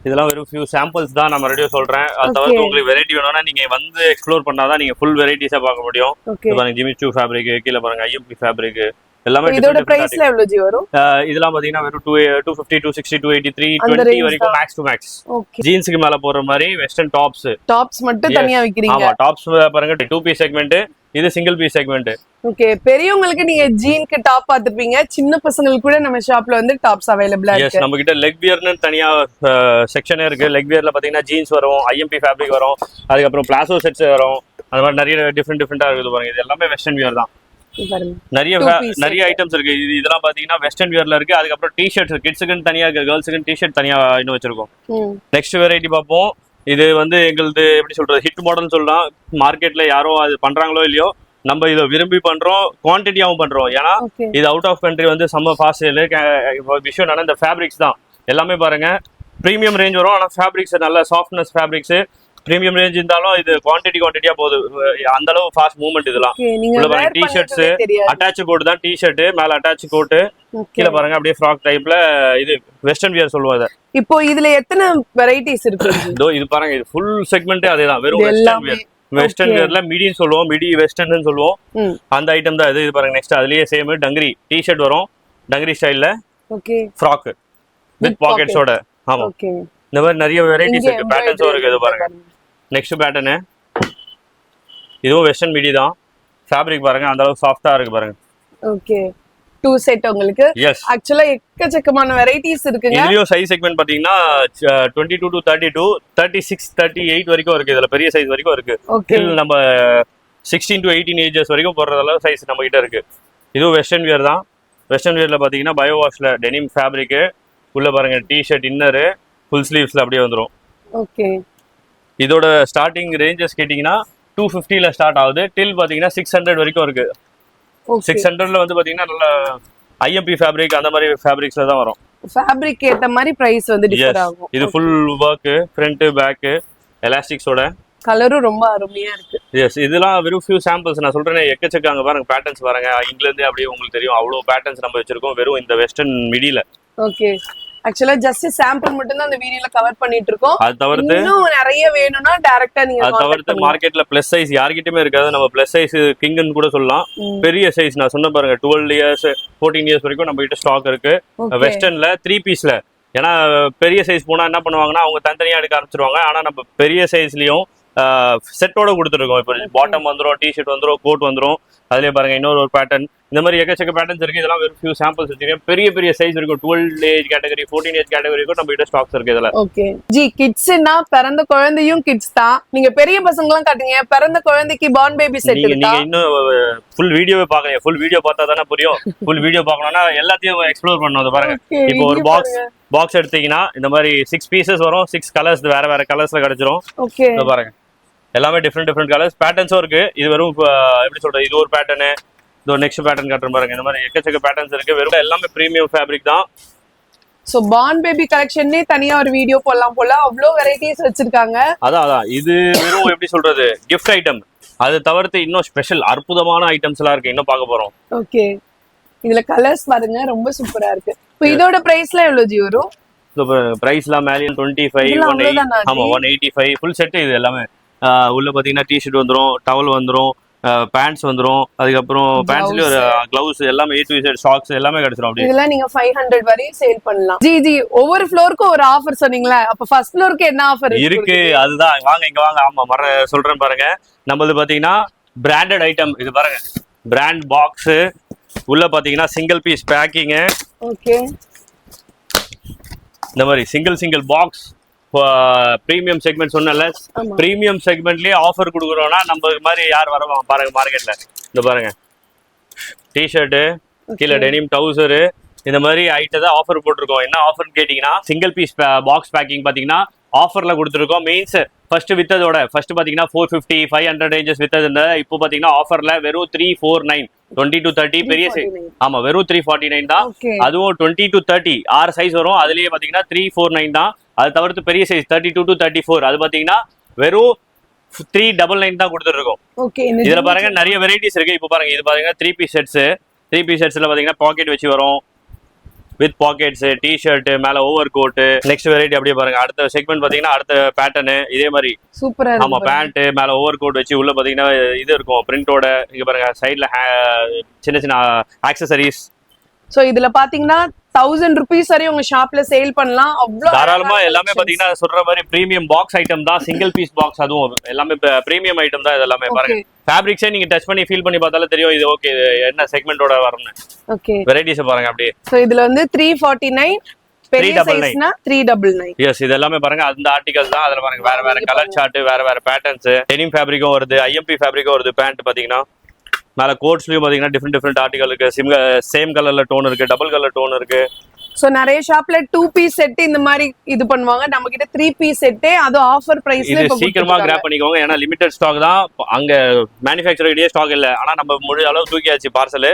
இதெல்லாம் வெறும் ஃபியூ சாம்பிள்ஸ் தான், நான் மறுபடியும் சொல்றேன். அது தவிர உங்களுக்கு வெரைட்டி வேணும்னா நீங்க வந்து எக்ஸ்ப்ளோர் பண்ணாதான் நீங்க ஃபுல் வெரைட்டிஸா பார்க்க முடியும். இது பாருங்க ஜிம்மி சூ ஃபேப்ரிக், கீழ பாருங்க IMP ஃபேப்ரிக், எல்லாமே இதோட பிரைஸ்ல எவ்வளவு ஜி வரும்? இதெல்லாம் பாத்தீங்கன்னா வெறும் 250, 260, 283, 20 வரைக்கும் மேக்ஸ் டு மேக்ஸ். ஜீன்ஸ்க்கு மேல போற மாதிரி வெஸ்டர்ன் டாப்ஸ் மட்டும் தனியா விக்கிறீங்க. ஆமா, டாப்ஸ் பாருங்க 2 பீஸ் செக்மெண்ட், இது சிங்கிள் பீஸ் செக்மெண்ட். ஓகே, பெரியவங்களுக்கு நீங்க ஜீனுக்கு டாப் பாத்துப்பீங்க, சின்ன பசங்களுக்கு கூட நம்ம ஷாப்ல வந்து டாப்ஸ் அவைலபிளா இருக்கு. எஸ், நம்ம கிட்ட லெக் வியர்னு தனியா செக்ஷனே இருக்கு. லெக் வியர்ல பாத்தீங்கன்னா ஜீன்ஸ் வரும், IMP ஃபேப்ரிக் வரும், அதுக்கப்புறம் பிளாசோ செட்ஸ் வரும். அந்த மாதிரி நிறைய டிஃப்ரெண்டா இருக்குது பாருங்க. இது எல்லாமே வெஸ்டர்ன் வியர் தான். நிறைய ஐட்டம்ஸ் இருக்கு. இதெல்லாம் பாத்தீங்கன்னா வெஸ்டர்ன் வியர்ல இருக்கு. அதுக்கப்புறம் டிஷர்ட்ஸ் கிட்ஸுக்குன்னு தனியா இருக்கு, கேர்ள்ஸுக்குன்னு டிஷர்ட் தனியா இன்னும் வச்சிருக்கோம். நெக்ஸ்ட் வெரைட்டி பார்ப்போம். இது வந்து எங்களுது எப்படி சொல்றது, ஹிட் மாடல் சொல்லலாம். மார்க்கெட்ல யாரோ அது பண்றாங்களோ இல்லையோ, நம்ம இதை விரும்பி பண்றோம், குவான்டிட்டியாவும் பண்றோம். ஏன்னா இது அவுட் ஆஃப் கண்ட்ரி வந்து செம்ம ஃபாஸ்ட் சேல். விஷயம் என்னன்னா இந்த ஃபேப்ரிக்ஸ் தான் எல்லாமே பாருங்க ப்ரீமியம் ரேஞ்ச் வரும். ஆனா ஃபேப்ரிக்ஸ் நல்ல சாஃப்ட்னஸ் ஃபேப்ரிக்ஸ், ப்ரீமியம் ரேஞ்ச் இருந்தாலும் இது குவான்டிட்டியா போகுது. அந்த அளவு ஃபாஸ்ட் மூவ்மெண்ட். இதெல்லாம் டிஷர்ட்ஸ் அட்டாச் கோட் தான், டிஷர்ட் மேல அட்டாச் கோட், கீழே பாருங்க அப்படியே ஃப்ராக் டைப்ல. இது வெஸ்டர்ன் வியர் சொல்லுவாங்க. இப்போ இதுல எத்தனை வெரைட்டிஸ் இருக்கு? இது பாருங்க, இது ஃபுல் செக்மெண்டே அதேதான், வெறும் வெஸ்டர்ன் வியர். வெஸ்டர்ன் வியர்ல மிடின்னு சொல்லுவோம், மிடி வெஸ்டர்ன் சொல்லுவோம், அந்த ஐட்டம் தான் இது. பாருங்க நெக்ஸ்ட் அதுலயே சேம் டங்கரி டிஷர்ட் வரும், டங்கரி ஸ்டைல்ல. ஓகே, ஃப்ராக் வித் பாக்கெட்ஸோட. ஆமா, இந்த மாதிரி நிறைய வெரைட்டிஸ் இருக்கு, பேட்டர்ன்ஸும் இருக்கு. இது பாருங்க நெக்ஸ்ட் பேட்டர்னு, இதுவும் வெஸ்டர்ன் மிடி தான். ஃபேப்ரிக் பாருங்க அந்த அளவுக்கு சாஃப்ட்டா இருக்கு பாருங்க. ஓகே, 2 செட் உங்களுக்கு. ஆக்சுவலா எக்கச்சக்கமான வெரைட்டிஸ் இருக்குங்க. இதுலயும் சைஸ் செக்மெண்ட் பாத்தீங்கன்னா 22 to 32, 36, 38 வரைக்கும் இருக்கு. இதுல பெரிய சைஸ் வரைக்கும் இருக்கு. நம்ம 16 to 18 ஏஜஸ் வரைக்கும் போடுறதால சைஸ் நம்ம கிட்ட இருக்கு. இதுவும் வெஸ்டர்ன் வியர் தான். வெஸ்டர்ன் வியர்ல பாத்தீங்கன்னா பயோ வாஷ்ல டெனிம் ஃபேப்ரிக், உள்ள பாருங்க டிஷர்ட் இன்னரு ஃபுல் ஸ்லீவ்ஸ்ல அப்படியே வந்துரும். ஓகே, இதோட ஸ்டார்டிங் ரேஞ்சஸ் கேட்டிங்கன்னா 250ல ஸ்டார்ட் ஆகுது, டில் பாத்தீங்கன்னா 600 வரைக்கும் இருக்கு. 600ல வந்து பாத்தீங்கன்னா நல்ல IMP ஃபேப்ரிக் அந்த மாதிரி ஃபேப்ரிக்ஸ்ல தான் வரும். ஃபேப்ரிக் ஏத்த மாதிரி பிரைஸ் வந்து டிஃபர் ஆகும். இது ஃபுல் வர்க், ஃப்ரண்ட் பேக் எலாஸ்டிக்ஸோட. கலரும் ரொம்ப அருமையா இருக்கு. எஸ், இதெல்லாம் வெறும் ஃபியூ சாம்பிள்ஸ் நான் சொல்றேன். எக்கச்சக்காங்க பாருங்க பேட்டர்ன்ஸ் பாருங்க. இங்கிலாந்து அப்படியே உங்களுக்கு தெரியும் அவ்வளவு பேட்டர்ன்ஸ் நம்ம வச்சிருக்கோம் வெறும் இந்த வெஸ்டர்ன் மிடில. ஓகே, ஆக்சுவலா ஜஸ்ட் சாம்பிள் மட்டும் தான் அந்த வீடியோல கவர் பண்ணிட்டு இருக்கோம். அது தவிர்த்து இன்னும் நிறைய வேணும்னா டைரக்டா நீங்க அது தவிர்த்து மார்க்கெட்ல பிளஸ் சைஸ் யார்கிட்டயுமே இருக்காது. நம்ம பிளஸ் சைஸ் கிங்னு கூட சொல்லலாம். பெரிய சைஸ் நான் சொன்ன பாருங்க 12 இயர்ஸ் 14 இயர்ஸ் வரைக்கும் நம்ம கிட்ட ஸ்டாக் இருக்கு. வெஸ்டர்ன்ல 3 பீஸ்ல. ஏன்னா பெரிய சைஸ் போனா என்ன பண்ணுவாங்கன்னா அவங்க தனித்தனியா எடுக்க ஆரம்பிச்சிருவாங்க. ஆனா நம்ம பெரிய சைஸ்லயும் செட்டோட கொடுத்துருக்கோம். இப்போ பாட்டம் வந்துடும், டிஷர்ட் வந்துடும், கோட் வந்துடும். அதுலேயே பாருங்க இன்னொரு பேட்டர்ன். இந்த மாதிரி எக்கச்சக்க பேட்டர்ன்ஸ் இருக்கு. இதெல்லாம் வெறும் ஃபியூ சாம்பிள்ஸ் வச்சிருக்கேன். பெரிய பெரிய சைஸ் இருக்கும். 12 ஏஜ் கேட்டகரி, 14 ஏஜ் கேட்டகரி இருக்கும் நம்ம கிட்ட ஸ்டாக்ஸ் இருக்கு. இதெல்லாம் ஓகே ஜி, கிட்ஸ்னா பிறந்த குழந்தையும் கிட்ஸ் தான். நீங்க பெரிய பசங்க எல்லாம் காட்டுங்க, பிறந்த குழந்தைக்கு பார்ன் பேபி செட் இருக்கு. நீங்க இன்னும் ஃபுல் வீடியோவே பாக்கணும். ஃபுல் வீடியோ பார்த்தா தானே புரியும். ஃபுல் வீடியோ பார்க்கணும்னா எல்லாத்தையும் எக்ஸ்ப்ளோர் பண்ணணும். அது பாருங்க, இப்போ ஒரு பாக்ஸ் எடுத்தீங்கன்னா இந்த மாதிரி 6 பீசஸ் வரும். 6 கலர்ஸ் வேற வேற கலர்ஸ்ல கிடைச்சிரும். ஓகே, பாருங்க எல்லாமே டிஃப்ரெண்ட் கலர்ஸ். பேட்டர்ன்ஸும் இருக்கு. இது வெறும் எப்படி சொல்றது, இது ஒரு பேட்டர்னு, இது ஒரு நெக்ஸ்ட் பேட்டர்ன் காட்டுறேன் பாருங்க. இந்த மாதிரி எக்கச்சக்க பேட்டர்ன்ஸ் இருக்கு. வெறும் எல்லாமே பிரீமியம் ஃபேப்ரிக் தான். சோ பார்ன் பேபி கலெக்ஷனே தனியா ஒரு வீடியோ போடலாம் போல, அவ்வளோ வெரைட்டிஸ் வச்சிருக்காங்க. அதான் இது வெறும் எப்படி சொல்றது கிஃப்ட் ஐட்டம். அது தவிர்த்து இன்னும் ஸ்பெஷல் அற்புதமான ஐட்டம்ஸ் எல்லாம் இருக்கு, இன்னும் பார்க்க போறோம். ஓகே, இதுல கலர்ஸ் பாருங்க ரொம்ப சூப்பரா இருக்கு. இப்போ இதோட பிரைஸ்ல எவ்வளவு ஜி வரும்? பிரைஸ்லாம் மேலேயும் 25 இதெல்லாம் 180 அவ்வளவுதானா ஜி? ஆமா 185 ஃபுல் செட் இது எல்லாமே. உள்ள பாத்தீங்கன்னா டிஷர்ட் வந்துரும், டவல் வந்துரும், பேண்ட்ஸ் வந்துரும், அதுக்கப்புறம் பேண்ட்ஸ்லயே ஒரு கிளவுஸ் எல்லாமே A to Z சாக்ஸ் எல்லாமே கிடைச்சிரும் அப்படியே. இதெல்லாம் நீங்க 500 வரையும் சேல் பண்ணலாம். ஜி ஜி ஒவ்வொரு ஃப்ளோருக்கும் ஒரு ஆஃபர் சொன்னீங்களா? அப்ப ஃபர்ஸ்ட் ஃப்ளோருக்கு என்ன ஆஃபர் இருக்கு? அதுதான் வாங்க இங்க வாங்க. ஆமா சொல்றேன் பாருங்க. நம்மளது பாத்தீங்கன்னா பிராண்டட் ஐட்டம். இது பாருங்க பிராண்ட் பாக்ஸ். உள்ள பாத்தீங்கன்னா சிங்கிள் பீஸ் பேக்கிங். ஓகே. இந்த மாதிரி சிங்கிள் பாக்ஸ். பிரீமியம் செக்மெண்ட் சொன்னல, பிரீமியம் செக்மெண்ட்லயே ஆஃபர் கொடுக்குறோம்னா நம்ம மாதிரி யார் வருவாங்க பாருங்க மார்க்கெட்ல. இந்த பாருங்க டிஷர்ட்டு, கீழே டெனிம் டவுசரு, இந்த மாதிரி ஐட்டம் தான் ஆஃபர் போட்டிருக்கோம். என்ன ஆஃபர்னு கேட்டிங்கன்னா சிங்கிள் பீஸ் பாக்ஸ் பேக்கிங் பார்த்தீங்கன்னா ஆஃபர்ல கொடுத்துருக்கோம். மீன்ஸ் ஃபர்ஸ்ட் வித்ததோட ஃபர்ஸ்ட் பார்த்தீங்கன்னா 450 500 ரேஞ்சஸ் வித்தது இருந்த இப்போ பார்த்தீங்கன்னா ஆஃபர்ல வெறும் 349 20 to 30 பெரிய சைஸ். ஆமா வெறும் 349 தான். அதுவும் 20 to 30 6 சைஸ் வரும். அதுலயே பார்த்தீங்கன்னா 349 தான். அது தவிர்த்து பெரிய சைஸ் 32 to 34 அது பார்த்தீங்கன்னா வெறும் 399 தான் கொடுத்துருக்கோம். இதுல பாருங்க நிறைய வெரைட்டிஸ் இருக்கு. இப்போ பாருங்க இது பாருங்க 3 பீஸ் செட்ஸ். 3 பீஸ் செட்ஸ்ல பாத்தீங்கன்னா பாக்கெட் வச்சு வரும், வித் பாக்கெட்ஸ், டிஷர்ட், மேல ஓவர் கோட். நெக்ஸ்ட் வெரைட்டி அப்படியே பாருங்க. அடுத்த செக்மெண்ட் பாத்தீங்கன்னா அடுத்த பேட்டர்ன் இதே மாதிரி சூப்பரா. ஆமா பேண்ட் மேல ஓவர் கோட் வச்சு உள்ள பாத்தீங்கன்னா இது இருக்கும் பிரிண்டோட. இங்க பாருங்க சைடுல சின்ன சின்ன ஆக்சசரிஸ். சோ இதுல பாத்தீங்கன்னா 1000 rupees வரை உங்க ஷாப்ல சேல் பண்ணலாம். அவ்வளவு தாராளமா எல்லாமே பாத்தீங்கன்னா சொல்ற மாதிரி பிரீமியம் பாக்ஸ் ஐட்டம் தான். சிங்கிள் பீஸ் பாக்ஸ், அதுவும் எல்லாமே பிரீமியம் ஐட்டம் தான். இது எல்லாமே பாருங்க ஃபேப்ரிக்ஸே நீங்க டச் பண்ணி ஃபீல் பண்ணி பார்த்தாலே தெரியும் இது ஓகே என்ன செக்மெண்டோட வரணும். ஓகே வெரைட்டிஸ் பாருங்க அப்படியே. சோ இதுல வந்து 349 பெரிய சைஸ்னா 399. எஸ் இது எல்லாமே பாருங்க அந்த ஆர்டிகல்ஸ் தான். அதுல பாருங்க வேற கலர் சார்ட், வேற பேட்டர்ன்ஸ், டெனிம் ஃபேப்ரிக்கும் வருது, IMP ஃபேப்ரிக்கும் வருது. பேண்ட் பாத்தீங்கன்னா மேல கோட்ஸ்லயும் பாத்தீங்கன்னா டிஃபரெண்ட் ஆர்டிகல் இருக்கு. சேம் கலர்ல டோன் இருக்கு, டபுள் கலர் டோன் இருக்கு. சோ நிறைய ஷாப்ல 2 பீஸ் செட் இந்த மாதிரி இது பண்ணுவாங்க. நம்ம கிட்ட 3 பீஸ் செட், அது ஆஃபர் பிரைஸ்ல இது சீக்கிரமா கிராப் பண்ணிக்கோங்க. ஏன்னா லிமிடெட் ஸ்டாக் தான். அங்க மேனுஃபேக்சரர்கிட்டயே ஸ்டாக் இல்ல. ஆனா நம்ம முடிஞ்ச அளவு தூக்கியாச்சு பார்சல்.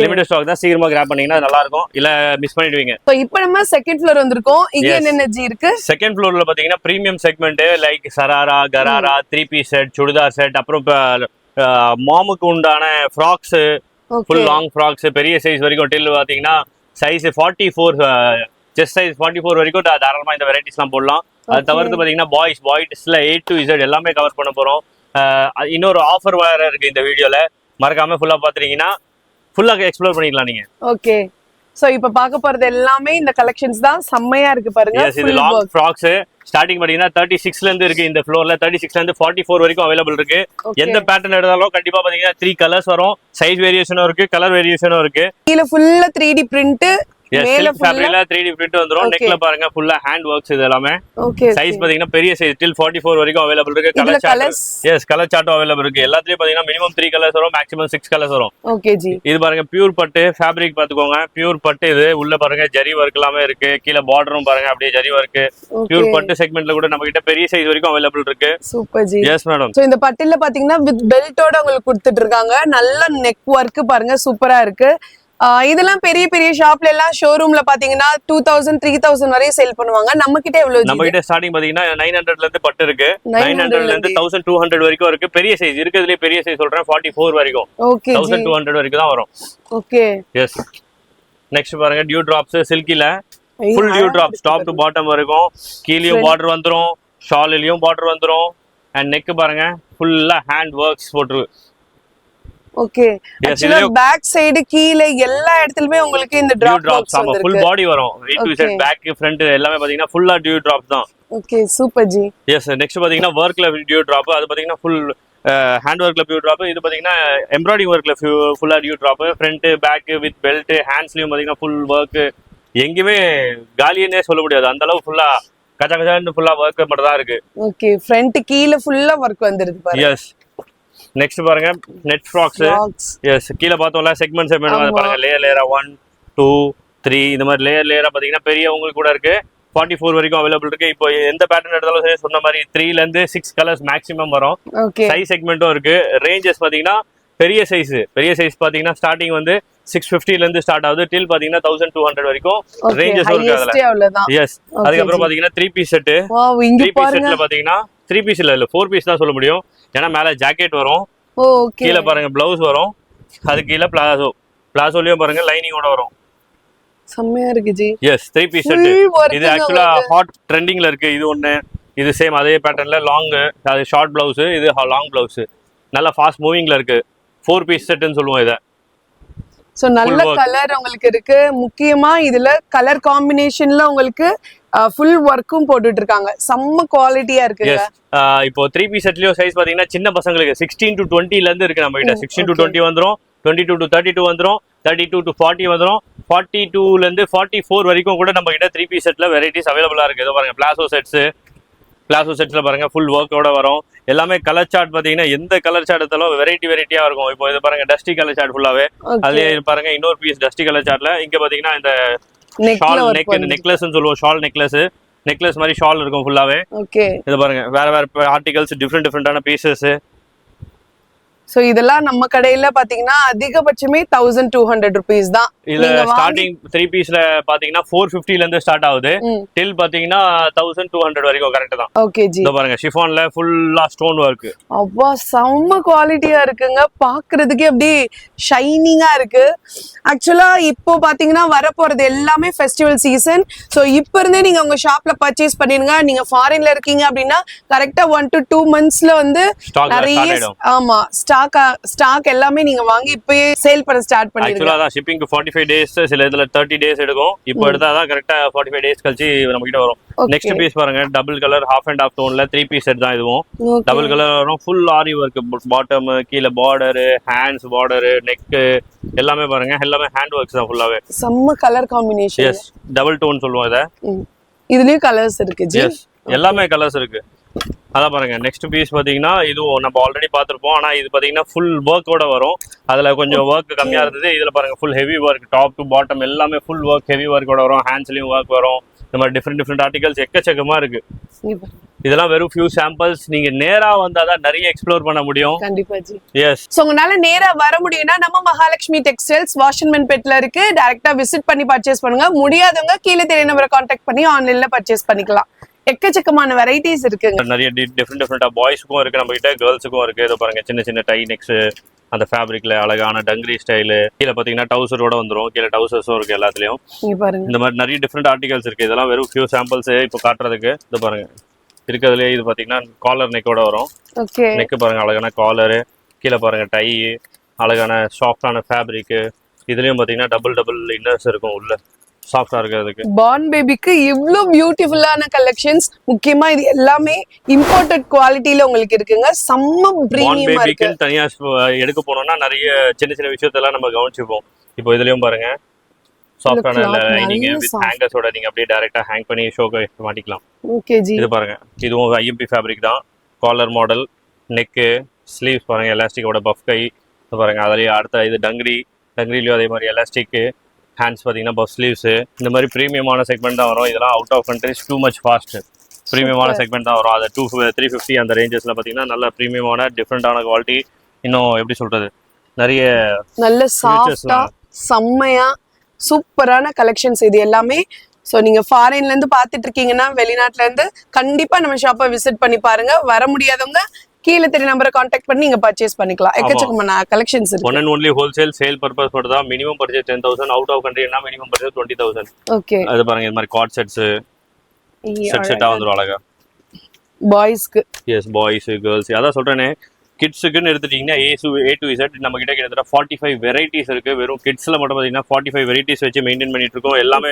லிமிடெட் ஸ்டாக் தான். சீக்கிரமா கிராப் பண்ணீங்கன்னா நல்லா இருக்கும். இல்ல மிஸ் பண்ணிடுவீங்க. சோ இப்போ நம்ம செகண்ட் ஃப்ளோர் வந்திருக்கோம். இங்க என்னென்ன ஜி இருக்கு? செகண்ட் ஃப்ளோர்ல பாத்தீங்கன்னா premium segment like sharara, gharara, 3 piece set, churidar set, அப்புறம் மாமுக்கு உண்டான ஃப்ராக்ஸ், ஃபுல் லாங் ஃப்ராக்ஸ் பெரிய சைஸ் வரைக்கும் டில் பாத்தீங்கன்னா சைஸ் 44 செஸ்ட் சைஸ் 44 வரைக்கும் தாராளமா இந்த வெரைட்டிஸ்லாம் போடலாம். அது தவிர்த்து பாத்தீங்கன்னா பாய்ஸ்ல A to Z எல்லாமே கவர் பண்ண போறோம். இன்னொரு ஆஃபர் வேற இருக்கு இந்த வீடியோல. மறக்காம ஃபுல்லா பாத்துறீங்கன்னா ஃபுல்லா எக்ஸ்ப்ளோர் பண்ணிக்கலாம் நீங்க. ஓகே. சோ இப்போ பார்க்க போறது எல்லாமே இந்த கலெக்ஷன்ஸ் தான். செம்மையா இருக்கு பாருங்க. எஸ் இது லாங் ஃப்ராக்ஸ் ஸ்டார்டிங் பாத்தீங்கன்னா 36ல இருந்து இருக்கு. இந்த ஃப்ளோர்ல 36ல இருந்து 44 வரைக்கும் அவைலபிள் இருக்கு. எந்த பேட்டர்ன் எடுத்தாலும் கண்டிப்பா பாத்தீங்கன்னா 3 கலர்ஸ் வரும். சைஸ் வேரியேஷனும் இருக்கு, கலர் வேரியேஷனும் இருக்கு. கீழ ஃபுல்லா 3D பிரிண்ட், மேல ஃபேப்ரிக்ல 3D பிரிண்ட் வந்துரும். நெக்ல பாருங்க ஃபுல்லா ஹேண்ட் வர்க்ஸ் இது எல்லாமே. சைஸ் பாத்தீங்கன்னா பெரிய சைஸ் டில் 44 வரைக்கும் அவைலபிள் இருக்கு. கலர் சார்ட் எஸ் கலர் சார்ட்டும் அவைலபிள் இருக்கு. எல்லாத்துலயும் பாத்தீங்கன்னா மினிமம் 3 கலர்ஸ் வரும், மேக்ஸிமம் 6 கலர்ஸ் வரும். ஓகே ஜி. இது பாருங்க பியூர் பட்டு ஃபேப்ரிக் பாத்துக்கோங்க. பியூர் பட்டு இது உள்ள பாருங்க ஜரி வர்க் எல்லாமே இருக்கு. கீழ பார்டரும் பாருங்க அப்படியே ஜரி வர்க். பியூர் பட்டு செக்மெண்ட்ல கூட நம்ம கிட்ட பெரிய சைஸ் வரைக்கும் அவைலபிள் இருக்கு. Super ji. Yes madam. So இந்த பட்டுல பாத்தீங்கன்னா வித் பெல்ட்டோட உங்களுக்கு கொடுத்துட்டு இருக்காங்க. நல்ல நெக் வர்க் பாருங்க சூப்பரா இருக்கு. இதெல்லாம் பெரிய ஷாப்ல எல்லாம் ஷோரூம்ல பாத்தீங்கன்னா 2000 3000 வரை சேல் பண்ணுவாங்க. நம்ம கிட்ட எவ்வளவு? நம்ம கிட்ட ஸ்டார்டிங் பாத்தீங்கன்னா 900ல இருந்து பட்டு இருக்கு. 900ல இருந்து 1200 வரைக்கும் இருக்கு. பெரிய சைஸ் இருக்குதுலயே பெரிய சைஸ் சொல்றேன் 44 வரைக்கும். ஓகே 1200 வரைக்கும் தான் வரும். Okay yes. நெக்ஸ்ட் பாருங்க டியூ டிராப்ஸ் சில்கில full dew drops top to bottom வரைக்கும். கீழயும் பார்டர் வந்துரும், ஷால்லையும் பார்டர் வந்துரும். அண்ட் நெக் பாருங்க ஃபுல்லா ஹேண்ட் வர்க்ஸ் போட்டு. ஓகே. एक्चुअली பேக் சைடு கீழ எல்லா இடத்துலயுமே உங்களுக்கு இந்த டிராப்ஸ் வந்திருக்கு. ஃபுல் பாடி வரும். A to Z back front எல்லாமே பாத்தீங்கன்னா ஃபுல்லா டியூ டிராப்ஸ் தான். Okay super ji. Yes. Next பாத்தீங்கன்னா வர்க்ல டியூ டிராப். அது பாத்தீங்கன்னா ஃபுல் ஹேண்ட் வர்க்ல டியூ டிராப். இது பாத்தீங்கன்னா எம்ப்ராய்டரிங் வர்க்ல ஃபுல்லா dew drop. Front back with belt ஹேண்ட்ஸ்லயும் பாத்தீங்கன்னா ஃபுல் வர்க். எங்கயுமே காலியனே சொல்ல முடியாது. அந்த அளவு ஃபுல்லா கச்சகச்சன்னு ஃபுல்லா வர்க் மட்டும் தான் இருக்கு. ஓகே. ஃப்ரண்ட் கீழ ஃபுல்லா வர்க் வந்திருக்கு பாருங்க. எஸ். நெக்ஸ்ட் பாருங்க நெட் ஃப்ராக்ஸ். எஸ் கீழ பார்த்தோம்ல செக்மெண்ட் பாருங்க லேயர் 1 2 3 இந்த மாதிரி லேயரா பாத்தீங்கன்னா பெரிய உங்களுக்கு கூட இருக்கு. 44 வரைக்கும் அவைலபிள் இருக்கு. இப்போ எந்த பேட்டர்ன் எடுத்தாலும் சரி சொன்ன மாதிரி 3ல இருந்து 6 கலர்ஸ் மேக்ஸிமம் வரும். சைஸ் செக்மெண்ட்டும் இருக்கு. ரேஞ்சஸ் பாத்தீங்கன்னா பெரிய சைஸ் பாத்தீங்கன்னா ஸ்டார்டிங் வந்து 650ல இருந்து ஸ்டார்ட் ஆகுது. டில் பாத்தீங்கன்னா 1200 வரைக்கும் ரேஞ்சஸ் இருக்கு அதுல. எஸ். அதுக்கப்புறம் பாத்தீங்கன்னா 3 பீஸ் செட். 3 பீஸ் செட்ல பாத்தீங்கன்னா 3 பீஸ் இல்ல 4 பீஸ் தான் சொல்ல முடியும். ஏன்னா மேல ஜாக்கெட் வரும், கீழே பாருங்க பிளவுஸ் வரும், அது கீழே பிளாசோலயும் பாருங்க லைனிங்கோட வரும். செம்மையா இருக்கு ஜி. Yes 3 piece Full set. work இது ஆக்சுவலா ஹாட் ட்ரெண்டிங்ல இருக்கு. இது ஒண்ணு, இது சேம் அதே பேட்டர்ன்ல லாங், அது ஷார்ட் பிளவுஸ், இது லாங் பிளவுஸ். நல்லா ஃபாஸ்ட் மூவிங்ல இருக்கு. 4 பீஸ் செட்னு சொல்லுவோம் இத. சோ நல்ல கலர் உங்களுக்கு இருக்கு. முக்கியமா இதுல கலர் காம்பினேஷன்ல உங்களுக்கு ஃபுல் ஒர்க்கும் போட்டுட்டு இருக்காங்க. செம்ம குவாலிட்டியா இருக்குங்க. இப்போ 3 பீஸ் செட்லயும் சைஸ் பாத்தீங்கன்னா சின்ன பசங்களுக்கு 16 to 20 ல இருந்து இருக்கு நம்ம கிட்ட. 16 to 20 வந்துரும், 22 to 32 வந்துரும், 32 to 40 வந்துரும், 42 ல இருந்து 44 வரைக்கும் கூட நம்ம கிட்ட 3 பீஸ் செட்ல வெரைட்டிஸ் அவைலபிளா இருக்கு. இதோ பாருங்க பிளாசோ செட்ஸ்ல பாருங்க ஃபுல் ஒர்க்கோட வரும். எல்லாமே கலர் சார்ட் பாத்தீங்கன்னா எந்த கலர் சார்ட் எடுத்தாலும் வெரைட்டியா இருக்கும். இப்போ இது பாருங்க டஸ்டி கலர் சார்ட் ஃபுல்லாவே. அதுலயே பாருங்க இன்னொரு பீஸ் டஸ்டி கலர் சார்ட்ல. இங்க பாத்தீங்கன்னா இந்த ஷால் நெக்லஸ்னு சொல்லுவோம். ஷால் நெக்லஸ் மாதிரி ஷால் இருக்கும் ஃபுல்லாவே. ஓகே. இது பாருங்க வேற ஆர்டிகல்ஸ் டிஃப்ரெண்டான பீசஸ். சோ இதெல்லாம் நம்ம கடையில பாத்தீங்கன்னா அதிகபட்சமே 1200 rupees தான். இதுல ஸ்டார்டிங் 3 பீஸ்ல பாத்தீங்கன்னா 450 ல இருந்து ஸ்டார்ட் ஆகுது. டில் பாத்தீங்கன்னா 1200 வரைக்கும் கரெக்ட் தான். Okay G. இதோ பாருங்க ஷிஃபான்ல ஃபுல்லா ஸ்டோன் வர்க். அப்பா செம்ம குவாலிட்டியா இருக்குங்க. பாக்குறதுக்கே அப்படியே ஷைனிங்கா இருக்கு. ஆக்சுவலா இப்போ பாத்தீங்கன்னா வரப்போறது எல்லாமே ஃபெஸ்டிவல் சீசன். சோ இப்போ இருந்தே நீங்க உங்க ஷாப்ல பர்ச்சேஸ் பண்ணிருங்க. நீங்க ஃபாரின்ல இருக்கீங்க அப்படின்னா கரெக்டா 1 to 2 monthsல வந்து நிறைய ஆமா ஸ்டாக் எல்லாமே நீங்க வாங்கி இப்பவே சேல் பண்ண ஸ்டார்ட் பண்ணிடுங்க. ஆக்சுவலா தான் ஷிப்பிங் 45 days, சில இதுல 30 days எடுக்கும். இப்போ எடுத்தா தான் கரெக்ட்டா 45 days கழிச்சு நம்ம கிட்ட வரும். நெக்ஸ்ட் பீஸ் பாருங்க double colour half and half டோன்ல 3 பீஸ் செட் தான் இதுவும். டபுள் கலர் வரும், ஃபுல் ஆரி வர்க், பாட்டம் கீழ பார்டர், ஹேண்ட்ஸ் பார்டர், நெக் எல்லாமே பாருங்க எல்லாமே ஹேண்ட் வர்க்ஸ் தான் ஃபுல்லாவே. செம்ம colour combination. Yes double tone சொல்லுவோம் இத. இதுலயும் கலர்ஸ் இருக்கு ஜி. எஸ் எல்லாமே கலர்ஸ் இருக்கு. அதான் பாருங்க நெக்ஸ்ட் பீஸ் பாத்தீங்கன்னா இதுவும் நம்ம ஆல்ரெடி பார்த்திருப்போம். ஆனா இது பாத்தீங்கன்னா ஃபுல் ஒர்க்கோட வரும். அதுல கொஞ்சம் ஒர்க் கம்மியா இருந்தது. இதுல பாருங்க full heavy work, top to bottom எல்லாமே ஃபுல் ஒர்க், ஹெவி ஒர்க்கோட வரும். ஹேண்ட்ஸ்லயும் ஒர்க் வரும். இந்த மாதிரி டிஃப்ரெண்ட் ஆர்டிகல்ஸ் எக்கச்சக்கமா இருக்கு. இதெல்லாம் வெறும் ஃபியூ சாம்பிள்ஸ். நீங்க நேரா வந்தாதான் நிறைய எக்ஸ்ப்ளோர் பண்ண முடியும். கண்டிப்பா ஜி. எஸ். சோ உங்களால நேரா வர முடியும்னா நம்ம மகாலட்சுமி டெக்ஸ்டைல்ஸ் வாஷன்மேன்பேட்ல இருக்கு. டைரக்டா விசிட் பண்ணி பர்ச்சேஸ் பண்ணுங்க. முடியாதவங்க கீழே தெரிய நம்பரை கான்டாக்ட் பண்ணி ஆன்லைன்ல பர்ச்சேஸ் பண்ணிக்கலாம். எக்கச்சக்கமான வெரைட்டிஸ் இருக்குங்க. நிறைய டிஃப்ரெண்டா பாய்ஸ்க்கும் இருக்கு நம்ம கிட்ட, கேர்ள்ஸுக்கும் இருக்கு. இதோ பாருங்க சின்ன டை நெக்ஸ், அந்த ஃபேப்ரிக்ல அழகான டங்கரி ஸ்டைலு. கீழே பாத்தீங்கன்னா டவுசரோட வந்துரும். கீழே டவுசர்ஸும் இருக்கு எல்லாத்துலயும். இந்த மாதிரி நிறைய டிஃப்ரெண்ட் ஆர்டிகல்ஸ் இருக்கு. இதெல்லாம் வெறும் ஃபியூ சாம்பிள்ஸ் இப்போ காட்டுறதுக்கு. இது பாருங்க இருக்கிறதுலே இது பாத்தீங்கன்னா காலர் நெக்கோட வரும். நெக் பாருங்க அழகான காலரு. கீழே பாருங்க டை, அழகான சாஃப்டான ஃபேப்ரிக். இதுலயும் பாத்தீங்கன்னா டபுள் இன்னர்ஸ் இருக்கும் உள்ள, சாஃப்டா இருக்கிறதுக்கு. பார்ன் பேபிக்கு இவ்ளோ பியூட்டிஃபுல்லான கலெக்ஷன்ஸ். முக்கியமா இது எல்லாமே இம்போர்ட்டட் குவாலிட்டில உங்களுக்கு இருக்குங்க. செம்ம பிரீமியமா இருக்கு. பார்ன் பேபிக்கு தனியா எடுக்க போனோம்னா நிறைய சின்ன விஷயத்தெல்லாம் நம்ம கவனிச்சுப்போம். இப்போ இதுலயும் பாருங்க சாஃப்டான லைனிங் வித் ஹேங்கர்ஸோட நீங்க அப்படியே டைரக்டா ஹேங் பண்ணி ஷோக்கு மாட்டிக்கலாம். ஓகே ஜி. இது பாருங்க இதுவும் ஐஎம்பி ஃபேப்ரிக் தான். காலர் மாடல், நெக், ஸ்லீவ்ஸ் பாருங்க எலாஸ்டிக்கோட பஃப் கை. இது பாருங்க அதுலயே அடுத்த இது டங்கிரிலயும் அதே மாதிரி எலாஸ்டிக். ஹேண்ட்ஸ் பார்த்தீங்கன்னா பஃப் ஸ்லீவ்ஸ். இந்த மாதிரி ப்ரீமியமான செக்மெண்ட் தான் வரும். இதெல்லாம் out of countries too much fast ப்ரீமியமான செக்மெண்ட் தான் வரும். அது 350 அந்த ரேஞ்சஸ்ல பார்த்தீங்கன்னா நல்ல ப்ரீமியமான டிஃப்ரெண்டான குவாலிட்டி. இன்னும் எப்படி சொல்றது, நல்ல சாஃப்டா செம்மையா சூப்பரான கலெக்ஷன்ஸ் இது எல்லாமே. ஸோ நீங்க ஃபாரின்ல இருந்து பார்த்துட்டு இருக்கீங்கன்னா, வெளிநாட்டுல இருந்து கண்டிப்பா நம்ம ஷாப்பை விசிட் பண்ணி பாருங்க. வர முடியாதவங்க கீழே தெரிய நம்பரை கான்டாக்ட் பண்ணி நீங்க பர்ச்சேஸ் பண்ணிக்கலாம். எக்கச்சக்கமான கலெக்ஷன்ஸ் இருக்கு. One and only wholesale sale purpose மட்டும் தான். Minimum purchase 10,000. அவுட் ஆஃப் கண்ட்ரினா மினிமம் பர்ச்சேஸ் 20,000. ஓகே. அது பாருங்க இந்த மாதிரி கார்ட் செட்ஸ் செட்டா வந்துரும் அழகா பாய்ஸ்க்கு. S boys girls. அதான் சொல்றேனே, கிட்ஸுக்குன்னு எடுத்துட்டீங்கன்னா A to Z நம்ம கிட்ட கிட்டத்தட்ட 45 வெரைட்டிஸ் இருக்கு. வெறும் கிட்ஸ்ல மட்டும் பாத்தீங்கன்னா 45 வெரைட்டிஸ் வச்சு மெயின்டைன் பண்ணிட்டு இருக்கோம். எல்லாமே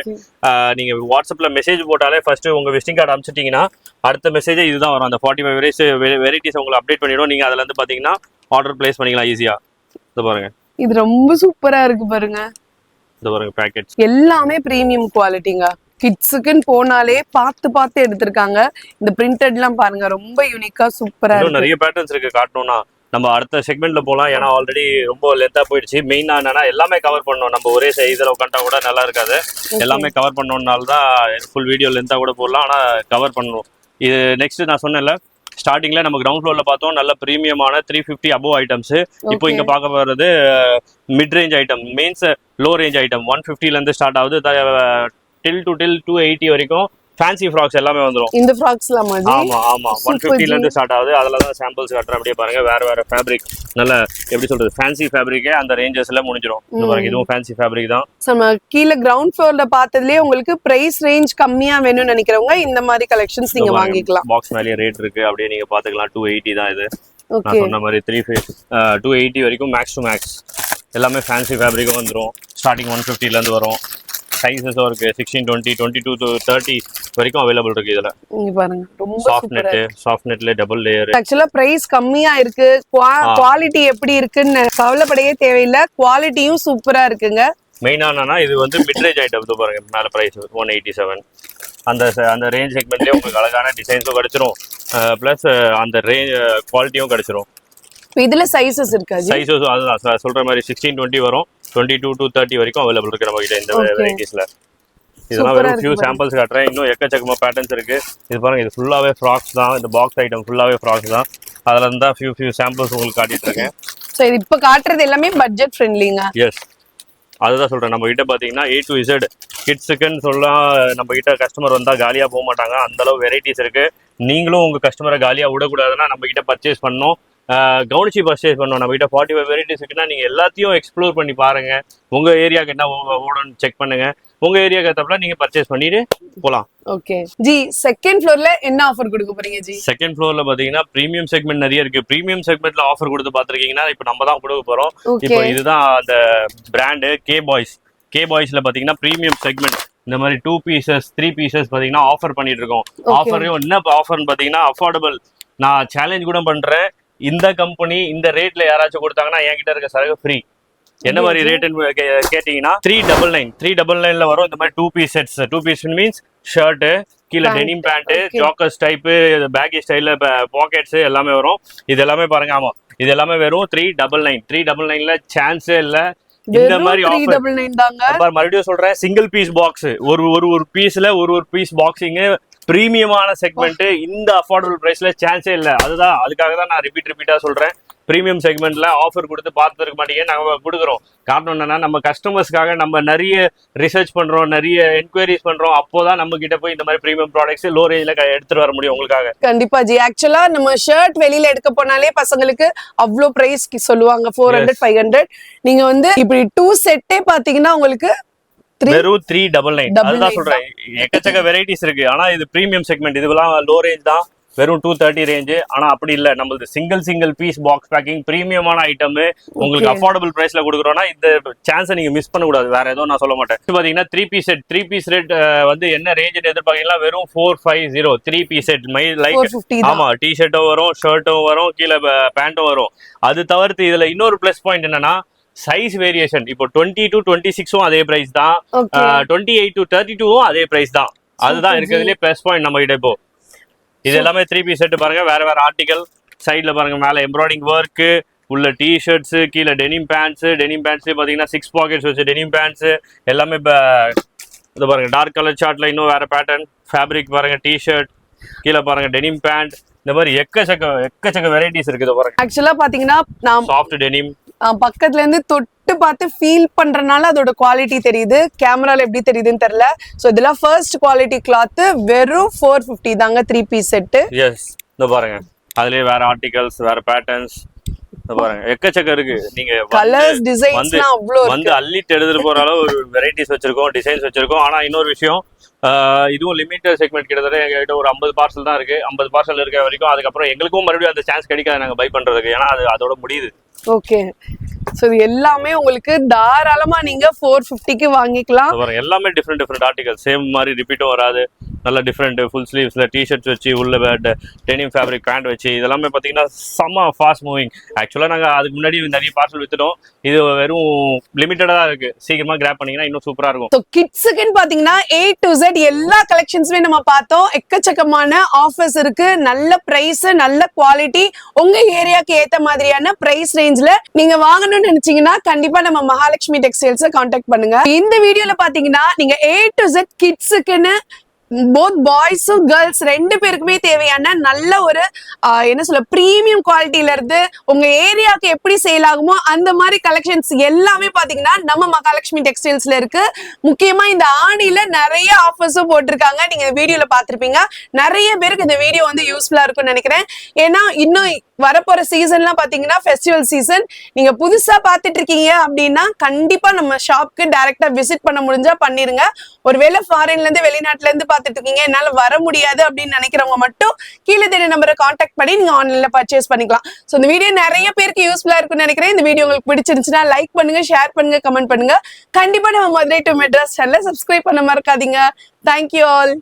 நீங்க வாட்ஸ்அப்ல மெசேஜ் போட்டாலே ஃபர்ஸ்ட் உங்க விசிட்டிங் கார்டு அனுப்பிச்சிட்டீங்கன்னா அடுத்த மெசேஜ் இதுதான் வரும். அந்த 45 வெரைட்டிஸ் உங்களுக்கு அப்டேட் பண்ணிடும். நீங்க அதுல இருந்து பாத்தீங்கன்னா ஆர்டர் பிளேஸ் பண்ணிக்கலாம் ஈஸியா. இது பாருங்க இது ரொம்ப சூப்பரா இருக்கு பாருங்க. இது பாருங்க பேக்கெட்ஸ் எல்லாமே பிரீமியம் குவாலிட்டிங்க. கிட்ஸுக்குன்னு போனாலே பார்த்து எடுத்திருக்காங்க. இந்த பிரிண்டட்லாம் பாருங்க ரொம்ப யூனிக்கா சூப்பரா இருக்கு. நிறைய பேட்டர்ன்ஸ் இருக்கு காட்டணும்னா நம்ம அடுத்த செக்மெண்ட்ல போலாம். ஏன்னா ஆல்ரெடி ரொம்ப லென்த்தா போயிடுச்சு. மெயினா என்னன்னா எல்லாமே கவர் பண்ணணும். நம்ம ஒரே சைஸ்ல உட்காந்தா கூட நல்லா இருக்காது. எல்லாமே கவர் பண்ணணும்னால தான் ஃபுல் வீடியோ லென்த்தா கூட போடலாம். ஆனா கவர் பண்ணணும். இது நெக்ஸ்ட் நான் சொன்னேன்ல, ஸ்டார்டிங்ல நம்ம கிரவுண்ட் ஃப்ளோர்ல பார்த்தோம் நல்ல பிரீமியமான 350 அபோவ் ஐட்டம்ஸ். இப்போ இங்க பார்க்க போறது mid range item, means low range item. 150ல இருந்து ஸ்டார்ட் ஆகுது. டில் 280 வரைக்கும் ஃபேன்சி ஃப்ராக்ஸ் எல்லாமே வந்துரும். இந்த ஃப்ராக்ஸ்லாம் மாதிரி ஆமா 150ல இருந்து ஸ்டார்ட் ஆகுது. அதுல தான் சாம்பிள்ஸ் காட்டுறேன். அப்படியே பாருங்க, வேற ஃபேப்ரிக், நல்ல எப்படி சொல்றது, ஃபேன்சி ஃபேப்ரிக்கே அந்த ரேஞ்சஸ்ல முடிஞ்சிரும். இந்த பாருங்க, இதுவும் ஃபேன்சி ஃபேப்ரிக் தான். நம்ம கீழ கிரவுண்ட் ஃப்ளோர்ல பார்த்ததுலயே உங்களுக்கு பிரைஸ் ரேஞ்ச் கம்மியா வேணும்னு நினைக்கிறவங்க இந்த மாதிரி கலெக்ஷன்ஸ் நீங்க வாங்கிக்கலாம். பாக்ஸ் மேலே ரேட் இருக்கு, அப்படியே நீங்க பாத்துக்கலாம். 280 தான் இது. நான் ஓகே, சொன்ன மாதிரி 280 வரைக்கும் மேக்ஸ் டு மேக்ஸ் எல்லாமே ஃபேன்சி ஃபேப்ரிக்கும் வந்துரும். ஸ்டார்டிங் 150ல இருந்து வரும். சைஸஸும் இருக்கு, 16, 20, 22 to 30 வரைக்கும் அவைலபிள் இருக்கு. இதுல இங்க பாருங்க, ரொம்ப சாஃப்ட் நெட்ல டபுள் லேயர். ஆக்சுவலா பிரைஸ் கம்மியா இருக்கு, குவாலிட்டி எப்படி இருக்குன்னு கவலைப்படவே தேவையில்லை, குவாலிட்டியும் சூப்பரா இருக்குங்க. மெயினா என்னன்னா இது வந்து மிட்ரேஞ்ச் ஐட்டம். இது பாருங்க, மேல பிரைஸ் 187. அந்த ரேஞ்ச் செக்மெண்ட்லயே உங்களுக்கு அழகான டிசைன்ஸும் கிடைச்சிரும், பிளஸ் அந்த ரேஞ்ச் குவாலிட்டியும் கிடைச்சிரும். இதுல சைஸஸ் இருக்கா? சைஸஸ் அதுதான் சொல்ற மாதிரி 16, 20 வரும், 22 to 30 வரைக்கும் அவைலபிள் இருக்கு நம்ம கிட்ட இந்த வெரைட்டிஸ்ல. இதெல்லாம் வெறும் ஃபியூ சாம்பிள்ஸ் காட்டுறேன். இன்னும் எக்கச்சக்கமா பேட்டர்ன்ஸ் இருக்கு. இது பாருங்க, இது ஃபுல்லாவே ஃப்ராக்ஸ் தான். இந்த பாக்ஸ் ஐட்டம் ஃபுல்லாவே ஃப்ராக்ஸ் தான். அதுல இருந்தா ஃபியூ சாம்பிள்ஸ் உங்களுக்கு காட்டிட்டு இருக்கேன். சோ இது இப்ப காட்டுறது எல்லாமே பட்ஜெட் ஃப்ரெண்ட்லிங்க. எஸ், அதுதான் சொல்றேன். நம்ம கிட்ட பாத்தீங்கன்னா A to Z கிட்ஸுக்குன்னு சொல்லலாம். நம்ம கிட்ட கஸ்டமர் வந்தா காலியா போக மாட்டாங்க, அந்த அளவு வெரைட்டிஸ் இருக்கு. நீங்களும் உங்க கஸ்டமரை காலியா விடக்கூடாதுன்னா நம்ம கிட்ட பர்ச்சேஸ் பண்ணணும், கவனிச்சு பர்ச்சேஸ் பண்ணணும். நம்ம கிட்ட 45 வெரைட்டிஸ் இருக்குன்னா நீங்க எல்லாத்தையும் எக்ஸ்ப்ளோர் பண்ணி பாருங்க. உங்க ஏரியாவுக்கு என்ன ஓடன்னு செக் பண்ணுங்க. உங்க ஏரியாவுக்கு ஏற்றப்பல நீங்க பர்ச்சேஸ் பண்ணிட்டு போலாம். ஓகே ஜி, செகண்ட் ஃப்ளோர்ல என்ன ஆஃபர் கொடுக்க போறீங்க ஜி? செகண்ட் ஃப்ளோர்ல பாத்தீங்கன்னா பிரீமியம் செக்மெண்ட் நிறைய இருக்கு. பிரீமியம் செக்மெண்ட்ல ஆஃபர் கொடுத்து பாத்துருக்கீங்கன்னா இப்ப நம்ம தான் கொடுக்க போறோம். இப்போ இதுதான் அந்த பிராண்டு கே பாய்ஸ்ல பாத்தீங்கன்னா பிரீமியம் செக்மெண்ட் இந்த மாதிரி 2 pieces 3 pieces பாத்தீங்கன்னா ஆஃபர் பண்ணிட்டு இருக்கோம். ஆஃபரையும் என்ன ஆஃபர்னு பாத்தீங்கன்னா அஃபோர்டபுள். நான் சேலஞ்ச் கூட பண்றேன், இந்த கம்பெனி இந்த ரேட்ல யாராச்சும் கொடுத்தாங்கன்னா என்கிட்ட இருக்க சரக்கு ஃப்ரீ. என்ன மாதிரி ரேட்னு கேட்டீங்கன்னா 399ல வரும். இந்த மாதிரி 2 piece sets. 2 piece means shirt, கீழே denim pant, joggers type, baggy ஸ்டைல்ல பாக்கெட்ஸ் எல்லாமே வரும். இது எல்லாமே பாருங்க, ஆமா இது எல்லாமே வெறும் 399. 399ல சான்ஸே இல்ல. இந்த மாதிரி ஆஃபர் மறுபடியும் சொல்றேன், சிங்கிள் பீஸ் பாக்ஸ், ஒரு பீஸ்ல ஒரு பீஸ் பாக்ஸிங், பிரீமியமான செக்மெண்ட். இந்த அஃபோர்டபுள் பிரைஸ்ல சான்ஸே இல்ல. அதுக்காக தான் நான் ரிப்பீட்டா சொல்றேன். பிரீமியம் செக்மெண்ட்ல ஆஃபர் கொடுத்து பார்த்துருக்க மாட்டீங்க, நாங்க கொடுக்குறோம். காரணம் என்னன்னா, நம்ம கஸ்டமர்ஸ்க்காக நம்ம நிறைய ரிசர்ச் பண்றோம், நிறைய என்கொயரிஸ் பண்றோம். அப்போதான் நம்ம கிட்ட போய் இந்த மாதிரி பிரீமியம் ப்ராடக்ட்ஸ் லோ ரேஞ்ச்ல எடுத்துட்டு வர முடியும் உங்களுக்காக. கண்டிப்பா ஜி. ஆக்சுவலா நம்ம ஷர்ட் வெளியில எடுக்க போனாலே பசங்களுக்கு அவ்வளோ பிரைஸ் சொல்லுவாங்க, 400, 500. நீங்க வந்து இப்படி 2 செட்டே பாத்தீங்கன்னா உங்களுக்கு வெறும் 399. அதுதான் சொல்றேன், எக்கச்சக்க வெரைட்டிஸ் இருக்கு. ஆனா இது பிரீமியம் செக்மெண்ட், இதுவெல்லாம் லோ ரேஞ்ச் தான், வெறும் 230 ரேஞ்ச். ஆனா அப்படி இல்ல, நம்மளுக்கு சிங்கிள் பீஸ் பாக்ஸ் பேக்கிங் பிரீமியமான ஐட்டம் உங்களுக்கு அஃபோர்டபுள் பிரைஸ்ல கொடுக்குறோம்னா இந்த சான்ஸை நீங்க மிஸ் பண்ண கூடாது. வேற எதுவும் நான் சொல்ல மாட்டேன். பாத்தீங்கன்னா 3 பீஸ் ரேட் வந்து என்ன ரேஞ்ச் எதிர்பார்க்கீங்கன்னா வெறும் 450. 3 பீஸ் செட் லைக், ஆமா டி ஷர்ட்டும் வரும், ஷர்ட்டும் வரும், கீழே பேண்ட்டும் வரும். அது தவிர்த்து இதுல இன்னொரு பிளஸ் பாயிண்ட் என்னன்னா சைஸ் வேரியேஷன். இப்போ 20 to 26 அதே பிரைஸ் தான், 28 to 32 அதே பிரைஸ் தான். அதுதான் இருக்கிறதுலே பிளஸ் பாயிண்ட் நம்ம கிட்ட. இப்போ இது எல்லாமே 3 பீஸ் செட் பாருங்க, வேற ஆர்டிகல். சைட்ல பாருங்க, மேல எம்ப்ராய்டிங் ஒர்க் உள்ள டி ஷர்ட்ஸ், கீழே டெனிம் பேண்ட்ஸ் பாத்தீங்கன்னா 6 பாக்கெட்ஸ் வச்சு டெனிம் பேண்ட்ஸ் எல்லாமே. இது பாருங்க, டார்க் கலர் சார்ட்ல இன்னும் வேற பேட்டர்ன் ஃபேப்ரிக் பாருங்க, டி ஷர்ட், கீழே பாருங்க டெனிம் பேண்ட். இந்த மாதிரி எக்கச்சக்க வெரைட்டிஸ் இருக்குது பாருங்க. ஆக்சுவலா பாத்தீங்கன்னா சாஃப்ட் டெனிம் பக்கத்துல இருந்து தொட்டு பார்த்து ஃபீல் பண்றதுனால அதோட குவாலிட்டி தெரியுது, கேமரால எப்படி தெரியுதுன்னு தெரியல. சோ இதெல்லாம் ஃபர்ஸ்ட் குவாலிட்டி கிளாத், வெறும் 450 தாங்க 3 பீஸ் செட். எஸ், இந்த பாருங்க, அதுலயே வேற ஆர்டிகல்ஸ், வேற பேட்டர்ன்ஸ் பாருங்க, எக்கச்சக்க இருக்கு. நீங்க கலர்ஸ் டிசைன்ஸ்லாம் அவ்ளோ இருக்கு. வந்து அள்ளிட்டு எடுத்துட்டு போற அளவு ஒரு வெரைட்டிஸ் வச்சிருக்கோம், டிசைன்ஸ் வச்சிருக்கோம். ஆனா இன்னொரு விஷயம், இதுவும் லிமிட்டட் செக்மெண்ட். கிட்டத்தட்ட எங்ககிட்ட ஒரு 50 பார்சல் தான் இருக்கு. 50 பார்சல் இருக்க வரைக்கும் அதுக்கப்புறம் எங்களுக்கும் மறுபடியும் அந்த சான்ஸ் கிடைக்காது நாங்க பை பண்றதுக்கு, ஏன்னா அதோட முடியுது. ஓகே, சோ இது எல்லாமே உங்களுக்கு தாராளமா நீங்க 450க்கு வாங்கிக்கலாம். எல்லாமே டிஃபரெண்ட் ஆர்டிகல், சேம் மாதிரி ரிப்பீட்டும் வராது. நல்ல டிஃபரெண்ட் ஃபுல் ஸ்லீவ்ஸ்ல டி-ஷர்ட்ஸ் வச்சு, உள்ள டெனிம் ஃபேப்ரிக் பேண்ட் வச்சு, இதெல்லாமே பாத்தீங்கன்னா செம்ம ஃபாஸ்ட் மூவிங். ஆக்சுவலா நாங்க அதுக்கு முன்னாடி நிறைய பார்சல் வித்துட்டோம். இது வெறும் லிமிட்டடா தான் இருக்கு, சீக்கிரமா கிராப் பண்ணீங்கன்னா இன்னும் சூப்பரா இருக்கும். சோ கிட்ஸ்க்குன்னு பாத்தீங்கன்னா A to Z எல்லா கலெக்ஷன்ஸுமே நம்ம பார்த்தோம். எக்கச்சக்கமான ஆஃபர்ஸ் இருக்கு, நல்ல பிரைஸ், நல்ல குவாலிட்டி, உங்க ஏரியாக்கு ஏத்த மாதிரியான பிரைஸ் ரேஞ்ச்ல நீங்க வாங்கணும்னு நினைச்சீங்கன்னா கண்டிப்பா நம்ம மகாலட்சுமி டெக்ஸ்டைல்ஸ் கான்டாக்ட் பண்ணுங்க. இந்த வீடியோல பாத்தீங்கன்னா நீங்க A to Z கிட்ஸ்க்குன்னு போத் பாய்ஸும் கேர்ள்ஸ் ரெண்டு பேருக்குமே தேவையான நல்ல ஒரு என்ன சொல்ல பிரீமியம் குவாலிட்டியில இருந்து உங்க ஏரியாவுக்கு எப்படி சேல் ஆகுமோ அந்த மாதிரி கலெக்ஷன்ஸ் எல்லாமே பாத்தீங்கன்னா நம்ம மகாலட்சுமி டெக்ஸ்டைல்ஸ்ல இருக்கு. முக்கியமா இந்த ஆடியில நிறைய ஆஃபர்ஸும் போட்டிருக்காங்க. நீங்க வீடியோல பாத்திருப்பீங்க. நிறைய பேருக்கு இந்த வீடியோ வந்து யூஸ்ஃபுல்லா இருக்கும்னு நினைக்கிறேன். ஏன்னா இன்னும் வரப்போற சீசன்லாம் பாத்தீங்கன்னா ஃபெஸ்டிவல் சீசன். நீங்க புதுசா பாத்துட்டு இருக்கீங்க அப்படின்னா கண்டிப்பா நம்ம ஷாப்க்கு டைரக்டா விசிட் பண்ண முடிஞ்சா பண்ணிருங்க. ஒருவேளை ஃபாரின்ல இருந்து வெளிநாட்டுல இருந்து பாத்துட்டு இருக்கீங்க, என்னால வர முடியாது அப்படின்னு நினைக்கிறவங்க மட்டும் கீழே தெரிய நம்பரை கான்டாக்ட் பண்ணி நீங்க ஆன்லைன்ல பர்ச்சேஸ் பண்ணிக்கலாம். சோ இந்த வீடியோ நிறைய பேருக்கு யூஸ்ஃபுல்லா இருக்கும்னு நினைக்கிறேன். இந்த வீடியோ உங்களுக்கு பிடிச்சிருந்துச்சுன்னா லைக் பண்ணுங்க, ஷேர் பண்ணுங்க, கமெண்ட் பண்ணுங்க. கண்டிப்பா நம்ம மதுரை டு மெட்ராஸ் சேனலை சப்ஸ்கிரைப் பண்ண மறக்காதீங்க. Thank you all.